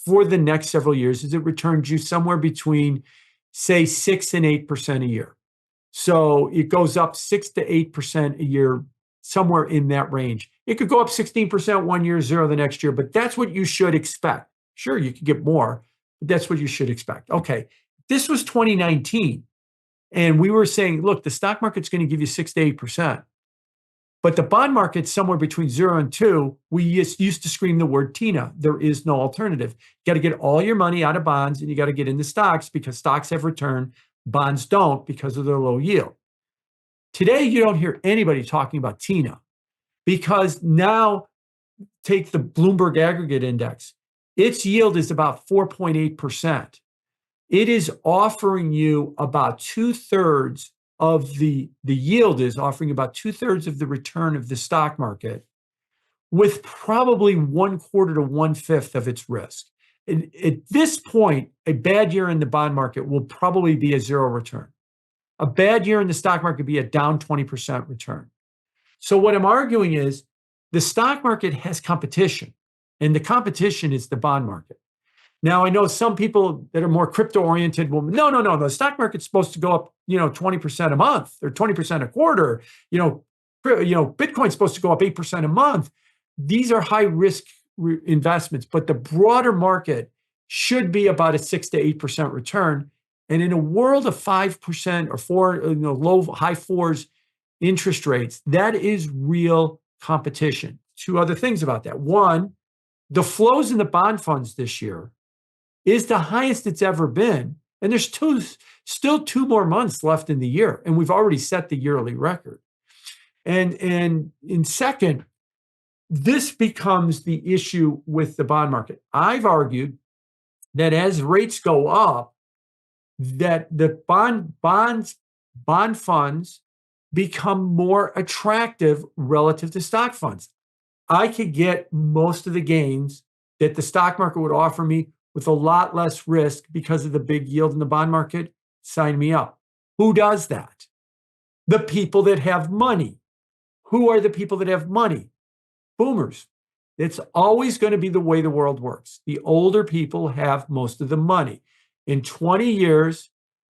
for the next several years is it returns you somewhere between, say, 6 and 8% a year. So it goes up 6 to 8% a year, somewhere in that range. It could go up 16% one year, 0 the next year, but that's what you should expect. Sure, you could get more, but that's what you should expect. Okay, this was 2019, and we were saying, look, the stock market's going to give you 6 to 8%. But the bond market's somewhere between 0 and 2. We used to scream the word TINA. There is no alternative. You got to get all your money out of bonds and you got to get into stocks because stocks have return. Bonds don't because of their low yield. Today, you don't hear anybody talking about TINA because now take the Bloomberg Aggregate Index. Its yield is about 4.8%. It is offering you about 2/3 of the yield is offering about 2/3 of the return of the stock market with probably 1/4 to 1/5 of its risk. And at this point, a bad year in the bond market will probably be a 0 return. A bad year in the stock market would be a down 20% return. So what I'm arguing is the stock market has competition, and the competition is the bond market. Now, I know some people that are more crypto-oriented will, no, the stock market's supposed to go up, 20% a month or 20% a quarter. Bitcoin's supposed to go up 8% a month. These are high-risk investments, but the broader market should be about a 6 to 8% return. And in a world of 5% or high 4s interest rates, that is real competition. Two other things about that. One, the flows in the bond funds this year is the highest it's ever been. And there's still 2 more months left in the year. And we've already set the yearly record. And in second, this becomes the issue with the bond market. I've argued that as rates go up, that the bond funds become more attractive relative to stock funds. I could get most of the gains that the stock market would offer me with a lot less risk because of the big yield in the bond market. Sign me up. Who does that? The people that have money. Who are the people that have money? Boomers. It's always going to be the way the world works. The older people have most of the money. In 20 years,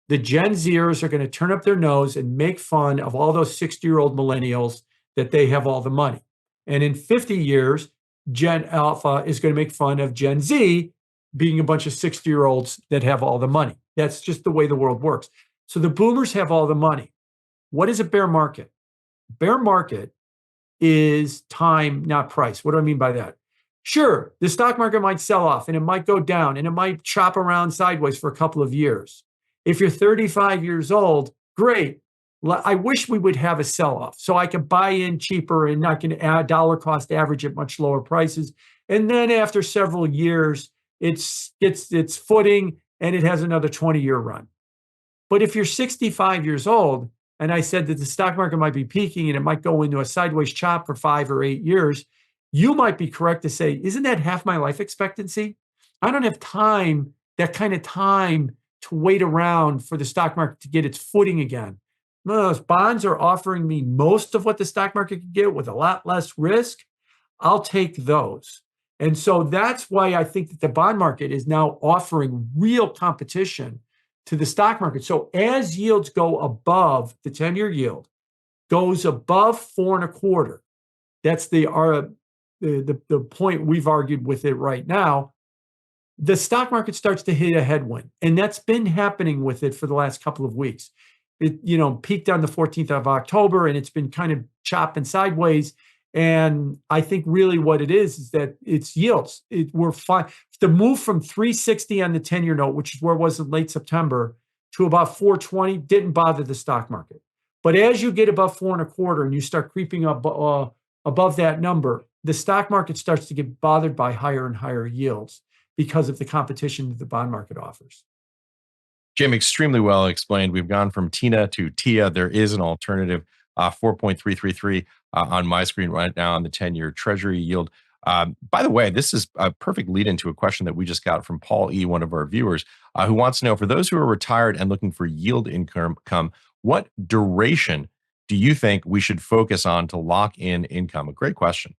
the Gen Zers are going to turn up their nose and make fun of all those 60-year-old millennials that they have all the money. And in 50 years, Gen Alpha is going to make fun of Gen Z being a bunch of 60-year-olds that have all the money. That's just the way the world works. So the boomers have all the money. What is a bear market? Bear market is time, not price. What do I mean by that? Sure, the stock market might sell off and it might go down and it might chop around sideways for a couple of years. If you're 35 years old, great. I wish we would have a sell-off so I could buy in cheaper and not going to add dollar cost average at much lower prices. And then after several years, it's footing and it has another 20-year run. But if you're 65 years old, and I said that the stock market might be peaking and it might go into a sideways chop for 5 or 8 years, you might be correct to say, isn't that half my life expectancy? I don't have time, that kind of time to wait around for the stock market to get its footing again. No, those bonds are offering me most of what the stock market could get with a lot less risk. I'll take those. And so that's why I think that the bond market is now offering real competition to the stock market. So as yields go above, the 10-year yield goes above 4.25, that's the point we've argued with it right now, the stock market starts to hit a headwind. And that's been happening with it for the last couple of weeks. It, peaked on the 14th of October, and it's been kind of chopping sideways. And I think really what it is that it's yields. We're fine. The move from 360 on the 10-year note, which is where it was in late September, to about 420 didn't bother the stock market. But as you get above 4.25 and you start creeping up above that number, the stock market starts to get bothered by higher and higher yields because of the competition that the bond market offers.
Jim, extremely well explained. We've gone from Tina to Tia. There is an alternative, 4.333 on my screen right now on the 10-year Treasury yield. By the way, this is a perfect lead into a question that we just got from Paul E., one of our viewers, who wants to know, for those who are retired and looking for yield income, what duration do you think we should focus on to lock in income? A great question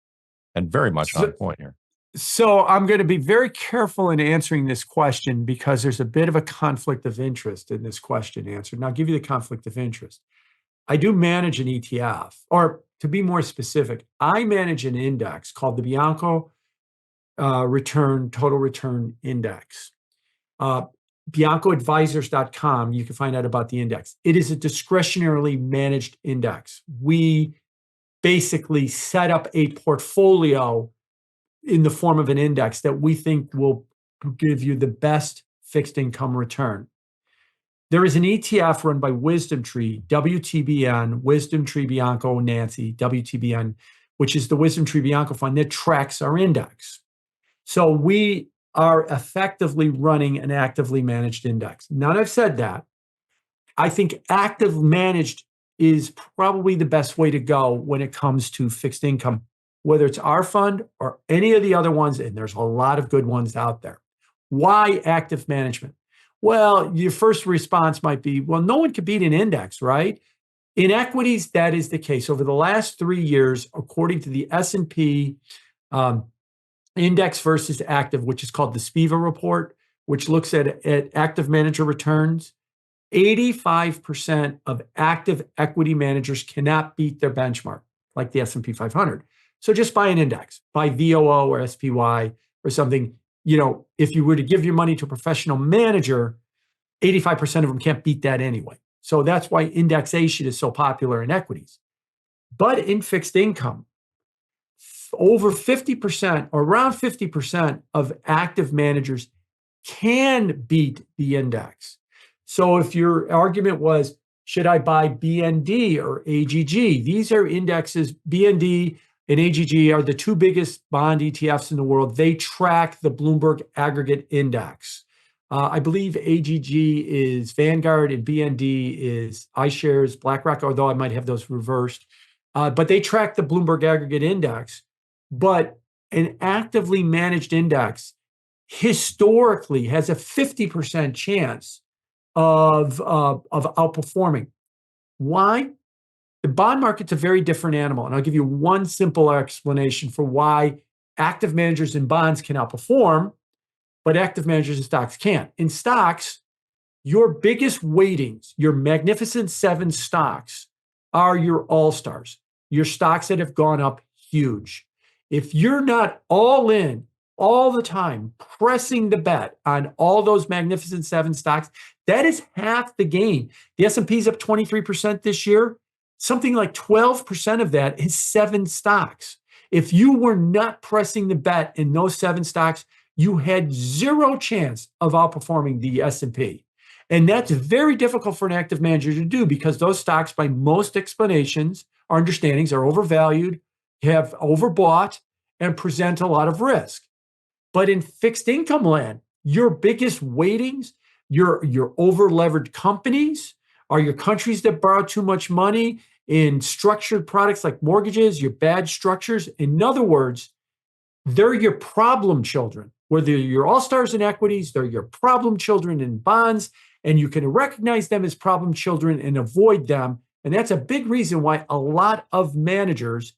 and very much on point here.
So I'm going to be very careful in answering this question because there's a bit of a conflict of interest in this question answered. And I'll give you the conflict of interest. I do manage an ETF, or to be more specific, I manage an index called the Bianco Total Return Index. BiancoAdvisors.com, you can find out about the index. It is a discretionarily managed index. We basically set up a portfolio in the form of an index that we think will give you the best fixed income return. There is an ETF run by Wisdom Tree, WTBN, Wisdom Tree Bianco Nancy, WTBN, which is the Wisdom Tree Bianco fund that tracks our index. So we are effectively running an actively managed index. Now that I've said that, I think active managed is probably the best way to go when it comes to fixed income, whether it's our fund or any of the other ones, and there's a lot of good ones out there. Why active management? Well, your first response might be, well, no one can beat an index, right? In equities, that is the case. Over the last 3 years, according to the S&P index versus active, which is called the SPIVA report, which looks at active manager returns, 85% of active equity managers cannot beat their benchmark, like the S&P 500. So just buy an index, buy VOO or SPY or something. If you were to give your money to a professional manager, 85% of them can't beat that anyway. So that's why indexation is so popular in equities. But in fixed income, over 50% or around 50% of active managers can beat the index. So if your argument was, should I buy BND or AGG? These are indexes. BND and AGG are the two biggest bond ETFs in the world. They track the Bloomberg Aggregate Index. I believe AGG is Vanguard and BND is iShares, BlackRock, although I might have those reversed. But they track the Bloomberg Aggregate Index. But an actively managed index historically has a 50% chance of outperforming. Why? The bond market's a very different animal. And I'll give you one simple explanation for why active managers in bonds can outperform, but active managers in stocks can't. In stocks, your biggest weightings, your Magnificent Seven stocks, are your all-stars, your stocks that have gone up huge. If you're not all in all the time, pressing the bet on all those Magnificent Seven stocks, that is half the game. The S&P is up 23% this year. Something like 12% of that is 7 stocks. If you were not pressing the bet in those 7 stocks, you had zero chance of outperforming the S&P. And that's very difficult for an active manager to do because those stocks, by most explanations or understandings, are overvalued, have overbought, and present a lot of risk. But in fixed income land, your biggest weightings, your over-leveraged companies? Are your countries that borrow too much money in structured products like mortgages, your bad structures? In other words, they're your problem children. Whether you're all-stars in equities, they're your problem children in bonds, and you can recognize them as problem children and avoid them. And that's a big reason why a lot of managers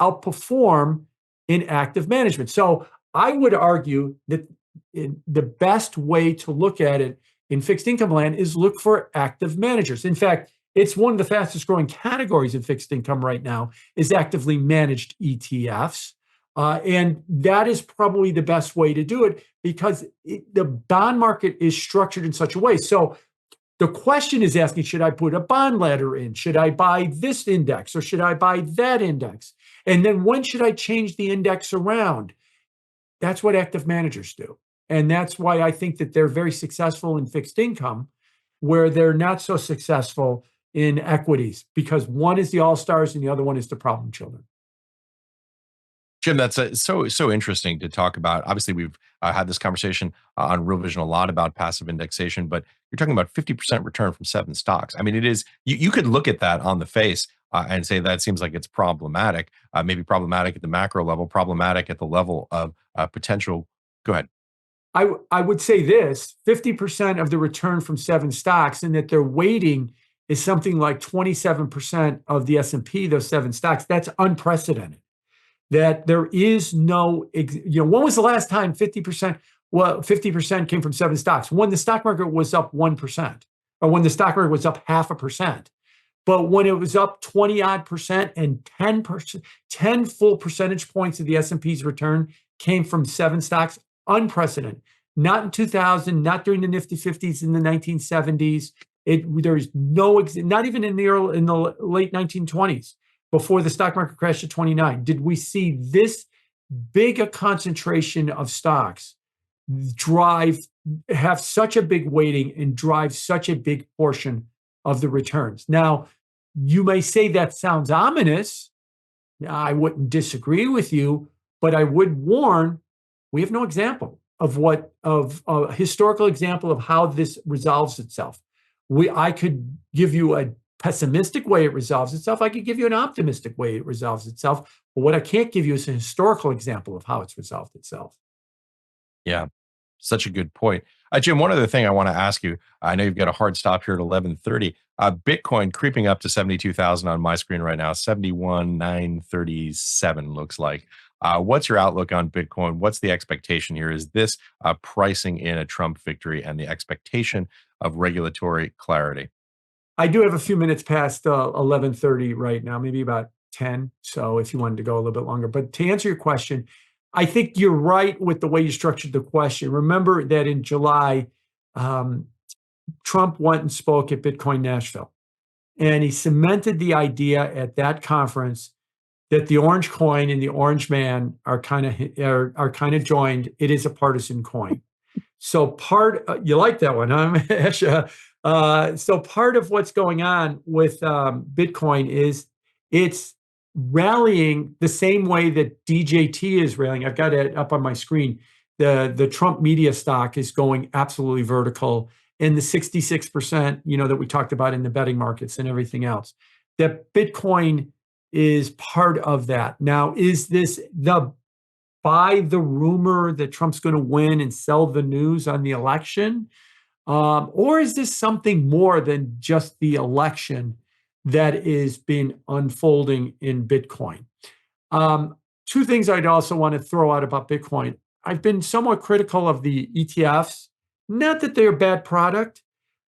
outperform in active management. So I would argue that the best way to look at it in fixed income land is look for active managers. In fact, it's one of the fastest growing categories in fixed income right now is actively managed ETFs. And that is probably the best way to do it because the bond market is structured in such a way. So the question is asking, should I put a bond ladder in? Should I buy this index or should I buy that index? And then when should I change the index around? That's what active managers do. And that's why I think that they're very successful in fixed income, where they're not so successful in equities, because one is the all-stars and the other one is the problem children.
Jim, that's so interesting to talk about. Obviously, we've had this conversation on Real Vision a lot about passive indexation, but you're talking about 50% return from 7 stocks. I mean, it is, you could look at that on the face and say that seems like it's problematic, maybe problematic at the macro level, problematic at the level of potential. Go ahead.
I would say this, 50% of the return from 7 stocks, and that their weighting is something like 27% of the S&P, those 7 stocks. That's unprecedented. That there is no, when was the last time 50%? Well, 50% came from 7 stocks. When the stock market was up 1%, or when the stock market was up 0.5%. But when it was up 20 odd percent and 10%, 10 full percentage points of the S&P's return came from 7 stocks, unprecedented. Not in 2000, not during the Nifty 50s in the 1970s. There's no, not even in the late 1920s. Before the stock market crashed to 29, did we see this big a concentration of stocks have such a big weighting and drive such a big portion of the returns? Now, you may say that sounds ominous. I wouldn't disagree with you, but I would warn, we have no example of a historical example of how this resolves itself. I could give you a pessimistic way it resolves itself. I could give you an optimistic way it resolves itself. But what I can't give you is a historical example of how it's resolved itself.
Yeah, such a good point. Jim, one other thing I want to ask you. I know you've got a hard stop here at 11:30. Bitcoin creeping up to 72,000 on my screen right now. 71,937 looks like. What's your outlook on Bitcoin? What's the expectation here? Is this pricing in a Trump victory and the expectation of regulatory clarity?
I do have a few minutes past 11:30 right now, maybe about 10. So if you wanted to go a little bit longer. But to answer your question, I think you're right with the way you structured the question. Remember that in July, Trump went and spoke at Bitcoin Nashville. And he cemented the idea at that conference that the orange coin and the orange man are kind of joined. It is a partisan coin. So you like that one, huh, Ash? So part of what's going on with Bitcoin is it's rallying the same way that DJT is rallying. I've got it up on my screen. The Trump media stock is going absolutely vertical, and the 66%, that we talked about in the betting markets and everything else. That Bitcoin is part of that. Now, is this buy the rumor that Trump's going to win and sell the news on the election? Or is this something more than just the election that is been unfolding in Bitcoin? 2 things I'd also want to throw out about Bitcoin. I've been somewhat critical of the ETFs, not that they're a bad product,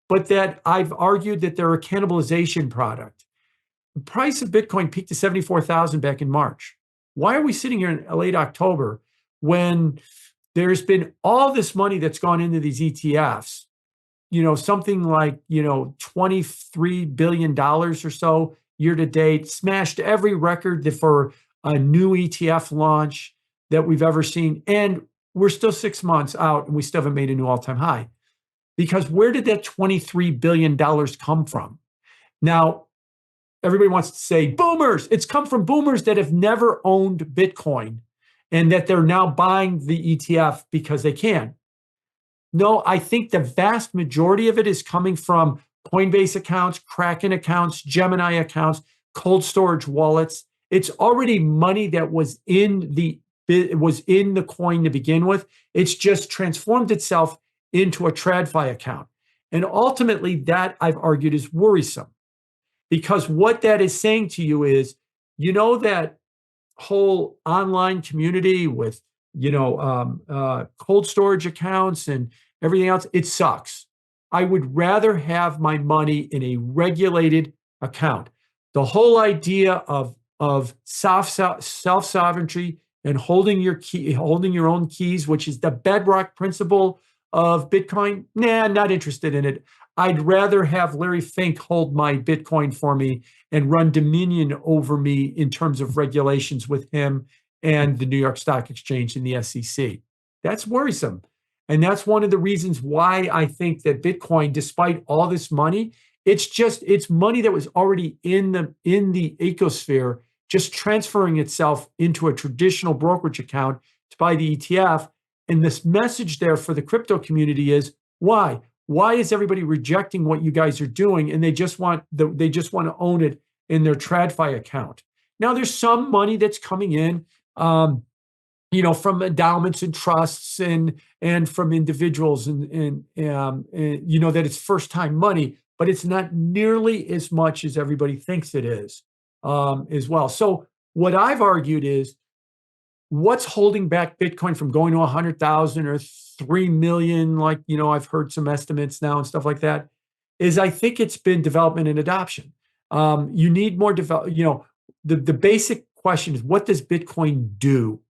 but that I've argued that they're a cannibalization product. The price of Bitcoin peaked to 74,000 back in March. Why are we sitting here in late October when there's been all this money that's gone into these ETFs? Something like, $23 billion or so year to date, smashed every record for a new ETF launch that we've ever seen. And we're still 6 months out and we still haven't made a new all-time high. Because where did that $23 billion come from? Now, everybody wants to say boomers. It's come from boomers that have never owned Bitcoin and that they're now buying the ETF because they can. No, I think the vast majority of it is coming from Coinbase accounts, Kraken accounts, Gemini accounts, cold storage wallets. It's already money that was in the coin to begin with. It's just transformed itself into a TradFi account. And ultimately, that I've argued is worrisome, because what that is saying to you is, that whole online community with cold storage accounts and everything else, it sucks. I would rather have my money in a regulated account. The whole idea of self sovereignty and holding your own keys, which is the bedrock principle of Bitcoin, not interested in it. I'd rather have Larry Fink hold my Bitcoin for me and run dominion over me in terms of regulations with him and the New York Stock Exchange and the SEC. That's worrisome. And that's one of the reasons why I think that Bitcoin, despite all this money, it's money that was already in the ecosphere, just transferring itself into a traditional brokerage account to buy the ETF. And this message there for the crypto community is, why? Why is everybody rejecting what you guys are doing? And they just want to own it in their TradFi account. Now, there's some money that's coming in, from endowments and trusts and from individuals, and that it's first time money, but it's not nearly as much as everybody thinks it is, as well. So what I've argued is, what's holding back Bitcoin from going to 100,000 or 3 million, like, I've heard some estimates now and stuff like that, is I think it's been development and adoption. You need more the basic question is, what does Bitcoin do?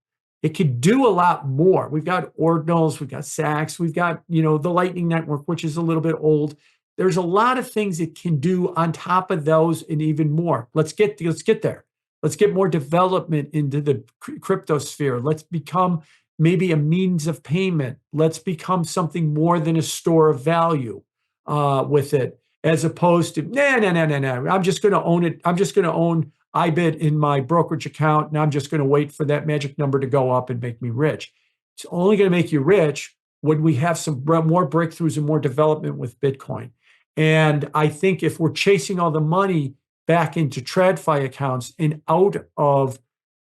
It could do a lot more. We've got ordinals, we've got Sats, we've got, the Lightning Network, which is a little bit old. There's a lot of things it can do on top of those and even more. Let's get there. Let's get more development into the crypto sphere. Let's become maybe a means of payment. Let's become something more than a store of value with it, as opposed to, no. I'm just going to own it. I'm just going to own IBIT in my brokerage account, and I'm just going to wait for that magic number to go up and make me rich. It's only going to make you rich when we have some more breakthroughs and more development with Bitcoin. And I think if we're chasing all the money back into TradFi accounts and out of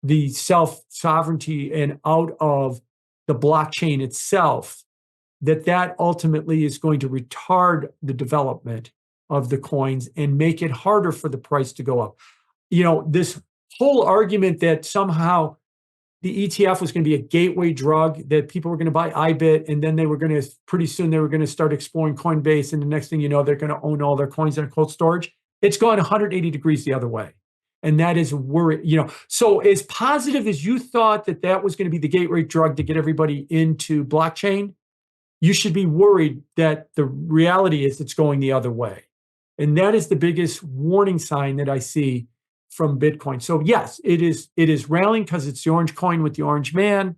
the self-sovereignty and out of the blockchain itself, that ultimately is going to retard the development of the coins and make it harder for the price to go up. This whole argument that somehow the ETF was going to be a gateway drug, that people were going to buy IBIT, and then pretty soon they were going to start exploring Coinbase, and the next thing you know, they're going to own all their coins in cold storage. It's gone 180 degrees the other way. And that is worry, So as positive as you thought that was going to be the gateway drug to get everybody into blockchain, you should be worried that the reality is it's going the other way. And that is the biggest warning sign that I see from Bitcoin. So yes, it is rallying because it's the orange coin with the orange man.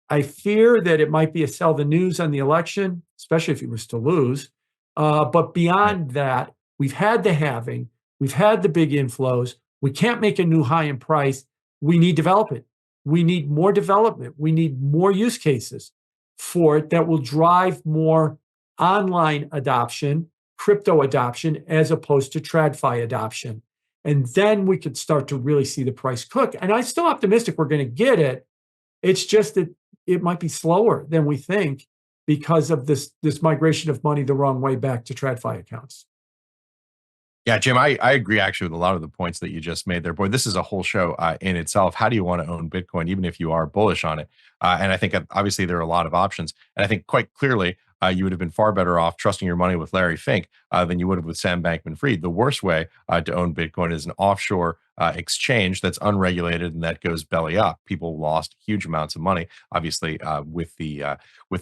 I fear that it might be a sell the news on the election, especially if he was to lose. But beyond that, we've had the halving, we've had the big inflows. We can't make a new high in price. We need development. We need more development. We need more use cases for it that will drive more online adoption, crypto adoption, as opposed to TradFi adoption. And then we could start to really see the price cook. And I'm still optimistic we're going to get it. It's just that it might be slower than we think because of this migration of money the wrong way back to TradFi accounts.
Yeah, Jim, I agree actually with a lot of the points that you just made there. Boy, this is a whole show in itself. How do you want to own Bitcoin, even if you are bullish on it? And I think obviously there are a lot of options. And I think quite clearly, you would have been far better off trusting your money with Larry Fink than you would have with Sam Bankman-Fried. The worst way to own Bitcoin is an offshore exchange that's unregulated and that goes belly up. People lost huge amounts of money. Obviously, with the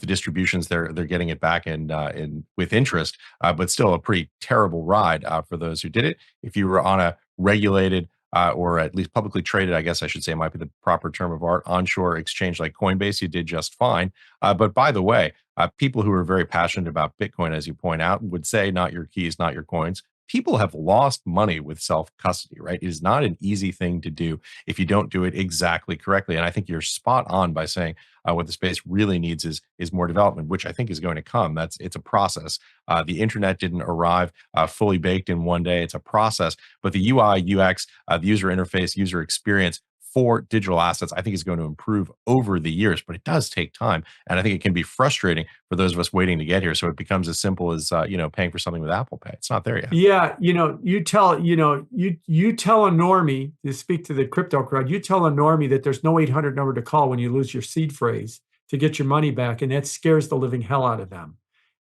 distributions, they're getting it back in with interest, but still a pretty terrible ride for those who did it. If you were on a regulated or at least publicly traded, I guess I should say might be the proper term of art, onshore exchange like Coinbase, you did just fine. But by the way, people who are very passionate about Bitcoin, as you point out, would say not your keys, not your coins. people have lost money with self-custody, right? It is not an easy thing to do if you don't do it exactly correctly. And I think you're spot on by saying what the space really needs is more development, which I think is going to come. It's a process. The internet didn't arrive fully baked in one day. It's a process, but the UI, UX, the user interface, user experience for digital assets, I think is going to improve over the years, but it does take time. And I think it can be frustrating for those of us waiting to get here. So it becomes as simple as, paying for something with Apple Pay. It's not there yet.
Yeah, you tell a normie, to speak to the crypto crowd, you tell a normie that there's no 800 number to call when you lose your seed phrase to get your money back, and that scares the living hell out of them.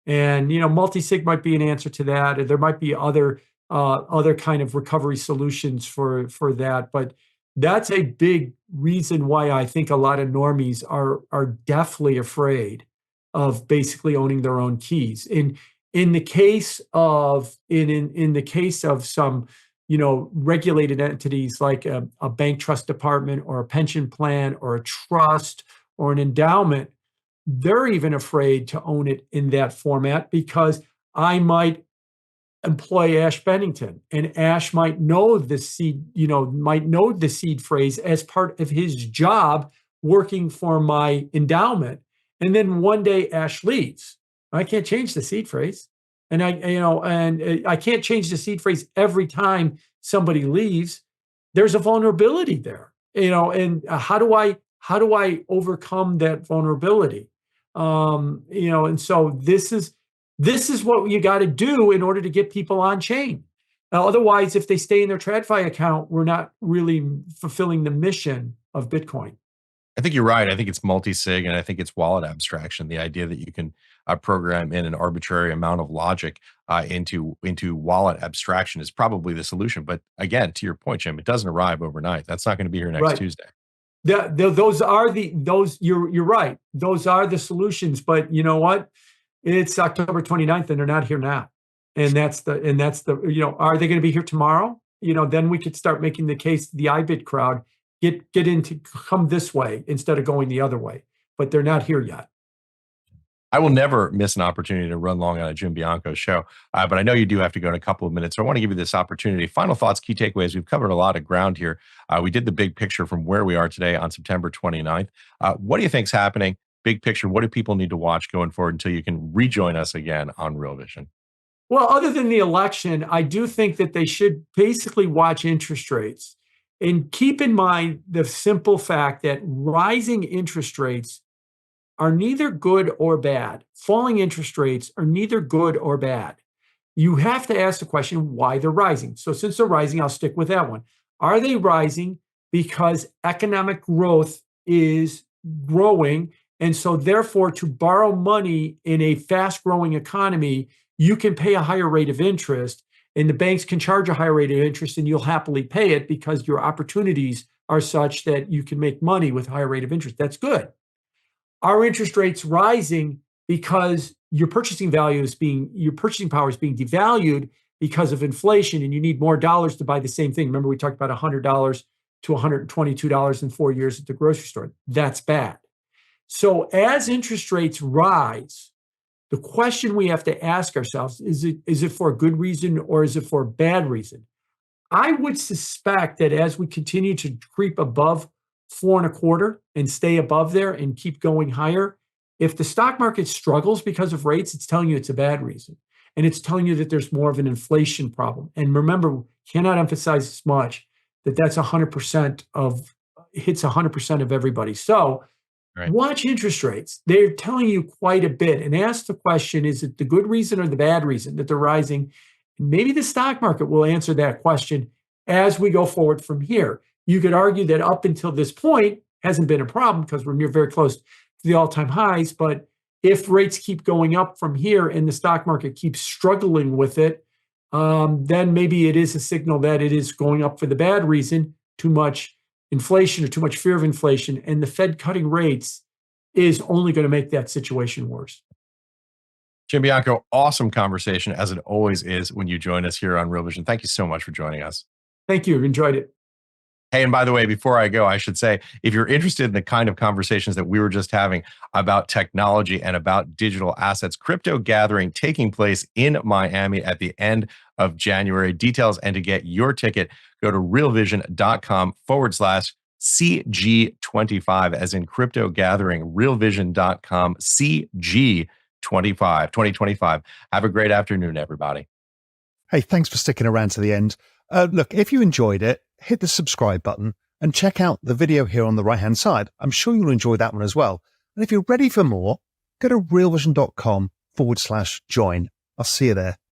And multi-sig might be an answer to that, or there might be other kind of recovery solutions for that. But that's a big reason why I think a lot of normies are deathly afraid of basically owning their own keys. In the case of some regulated entities like a bank trust department or a pension plan or a trust or an endowment, they're even afraid to own it in that format because I might employ Ash Bennington, and Ash might know the seed phrase as part of his job working for my endowment. And then one day Ash leaves. I can't change the seed phrase. And I can't change the seed phrase every time somebody leaves. There's a vulnerability there, and how do I overcome that vulnerability? And so this is what you got to do in order to get people on chain. Otherwise, if they stay in their TradFi account, we're not really fulfilling the mission of Bitcoin.
I think you're right. I think it's multi-sig, and I think it's wallet abstraction. The idea that you can program in an arbitrary amount of logic into wallet abstraction is probably the solution. But again, to your point, Jim, it doesn't arrive overnight. That's not going to be here next Tuesday.
Those are you're right. Those are the solutions. But you know what? It's October 29th, and they're not here now. And that's the are they going to be here tomorrow? Then we could start making the case to the iBit crowd. Come this way instead of going the other way, but they're not here yet.
I will never miss an opportunity to run long on a Jim Bianco show, but I know you do have to go in a couple of minutes. So I want to give you this opportunity. Final thoughts, key takeaways. We've covered a lot of ground here. We did the big picture from where we are today on September 29th. What do you think's happening? Big picture. What do people need to watch going forward until you can rejoin us again on Real Vision?
Well, other than the election, I do think that they should basically watch interest rates. And keep in mind the simple fact that rising interest rates are neither good or bad. Falling interest rates are neither good or bad. You have to ask the question why they're rising. So since they're rising, I'll stick with that one. Are they rising because economic growth is growing? And so therefore, to borrow money in a fast-growing economy, you can pay a higher rate of interest, and the banks can charge a higher rate of interest, and you'll happily pay it because your opportunities are such that you can make money with a higher rate of interest. That's good. Are interest rates rising because your purchasing power is being devalued because of inflation, and you need more dollars to buy the same thing? Remember, we talked about $100 to $122 in 4 years at the grocery store. That's bad. So as interest rates rise, the question we have to ask ourselves, is it for a good reason or is it for a bad reason? I would suspect that as we continue to creep above 4.25 and stay above there and keep going higher, if the stock market struggles because of rates, it's telling you it's a bad reason. And it's telling you that there's more of an inflation problem. And remember, cannot emphasize as much that that's 100% hits 100% of everybody. So watch interest rates. They're telling you quite a bit, and ask the question, is it the good reason or the bad reason that they're rising? And maybe the stock market will answer that question as we go forward from here. You could argue that up until this point hasn't been a problem because we're very close to the all-time highs. But if rates keep going up from here and the stock market keeps struggling with it, then maybe it is a signal that it is going up for the bad reason, too much inflation or too much fear of inflation, and the Fed cutting rates is only going to make that situation worse.
Jim Bianco, awesome conversation, as it always is when you join us here on Real Vision. Thank you so much for joining us.
Thank you. Enjoyed it.
Hey, and by the way, before I go, I should say, if you're interested in the kind of conversations that we were just having about technology and about digital assets, crypto gathering taking place in Miami at the end of January. Details and to get your ticket, go to realvision.com/CG25, as in crypto gathering, realvision.com CG25, 2025. Have a great afternoon, everybody.
Hey, thanks for sticking around to the end. Look, if you enjoyed it, hit the subscribe button and check out the video here on the right-hand side. I'm sure you'll enjoy that one as well. And if you're ready for more, go to realvision.com/join. I'll see you there.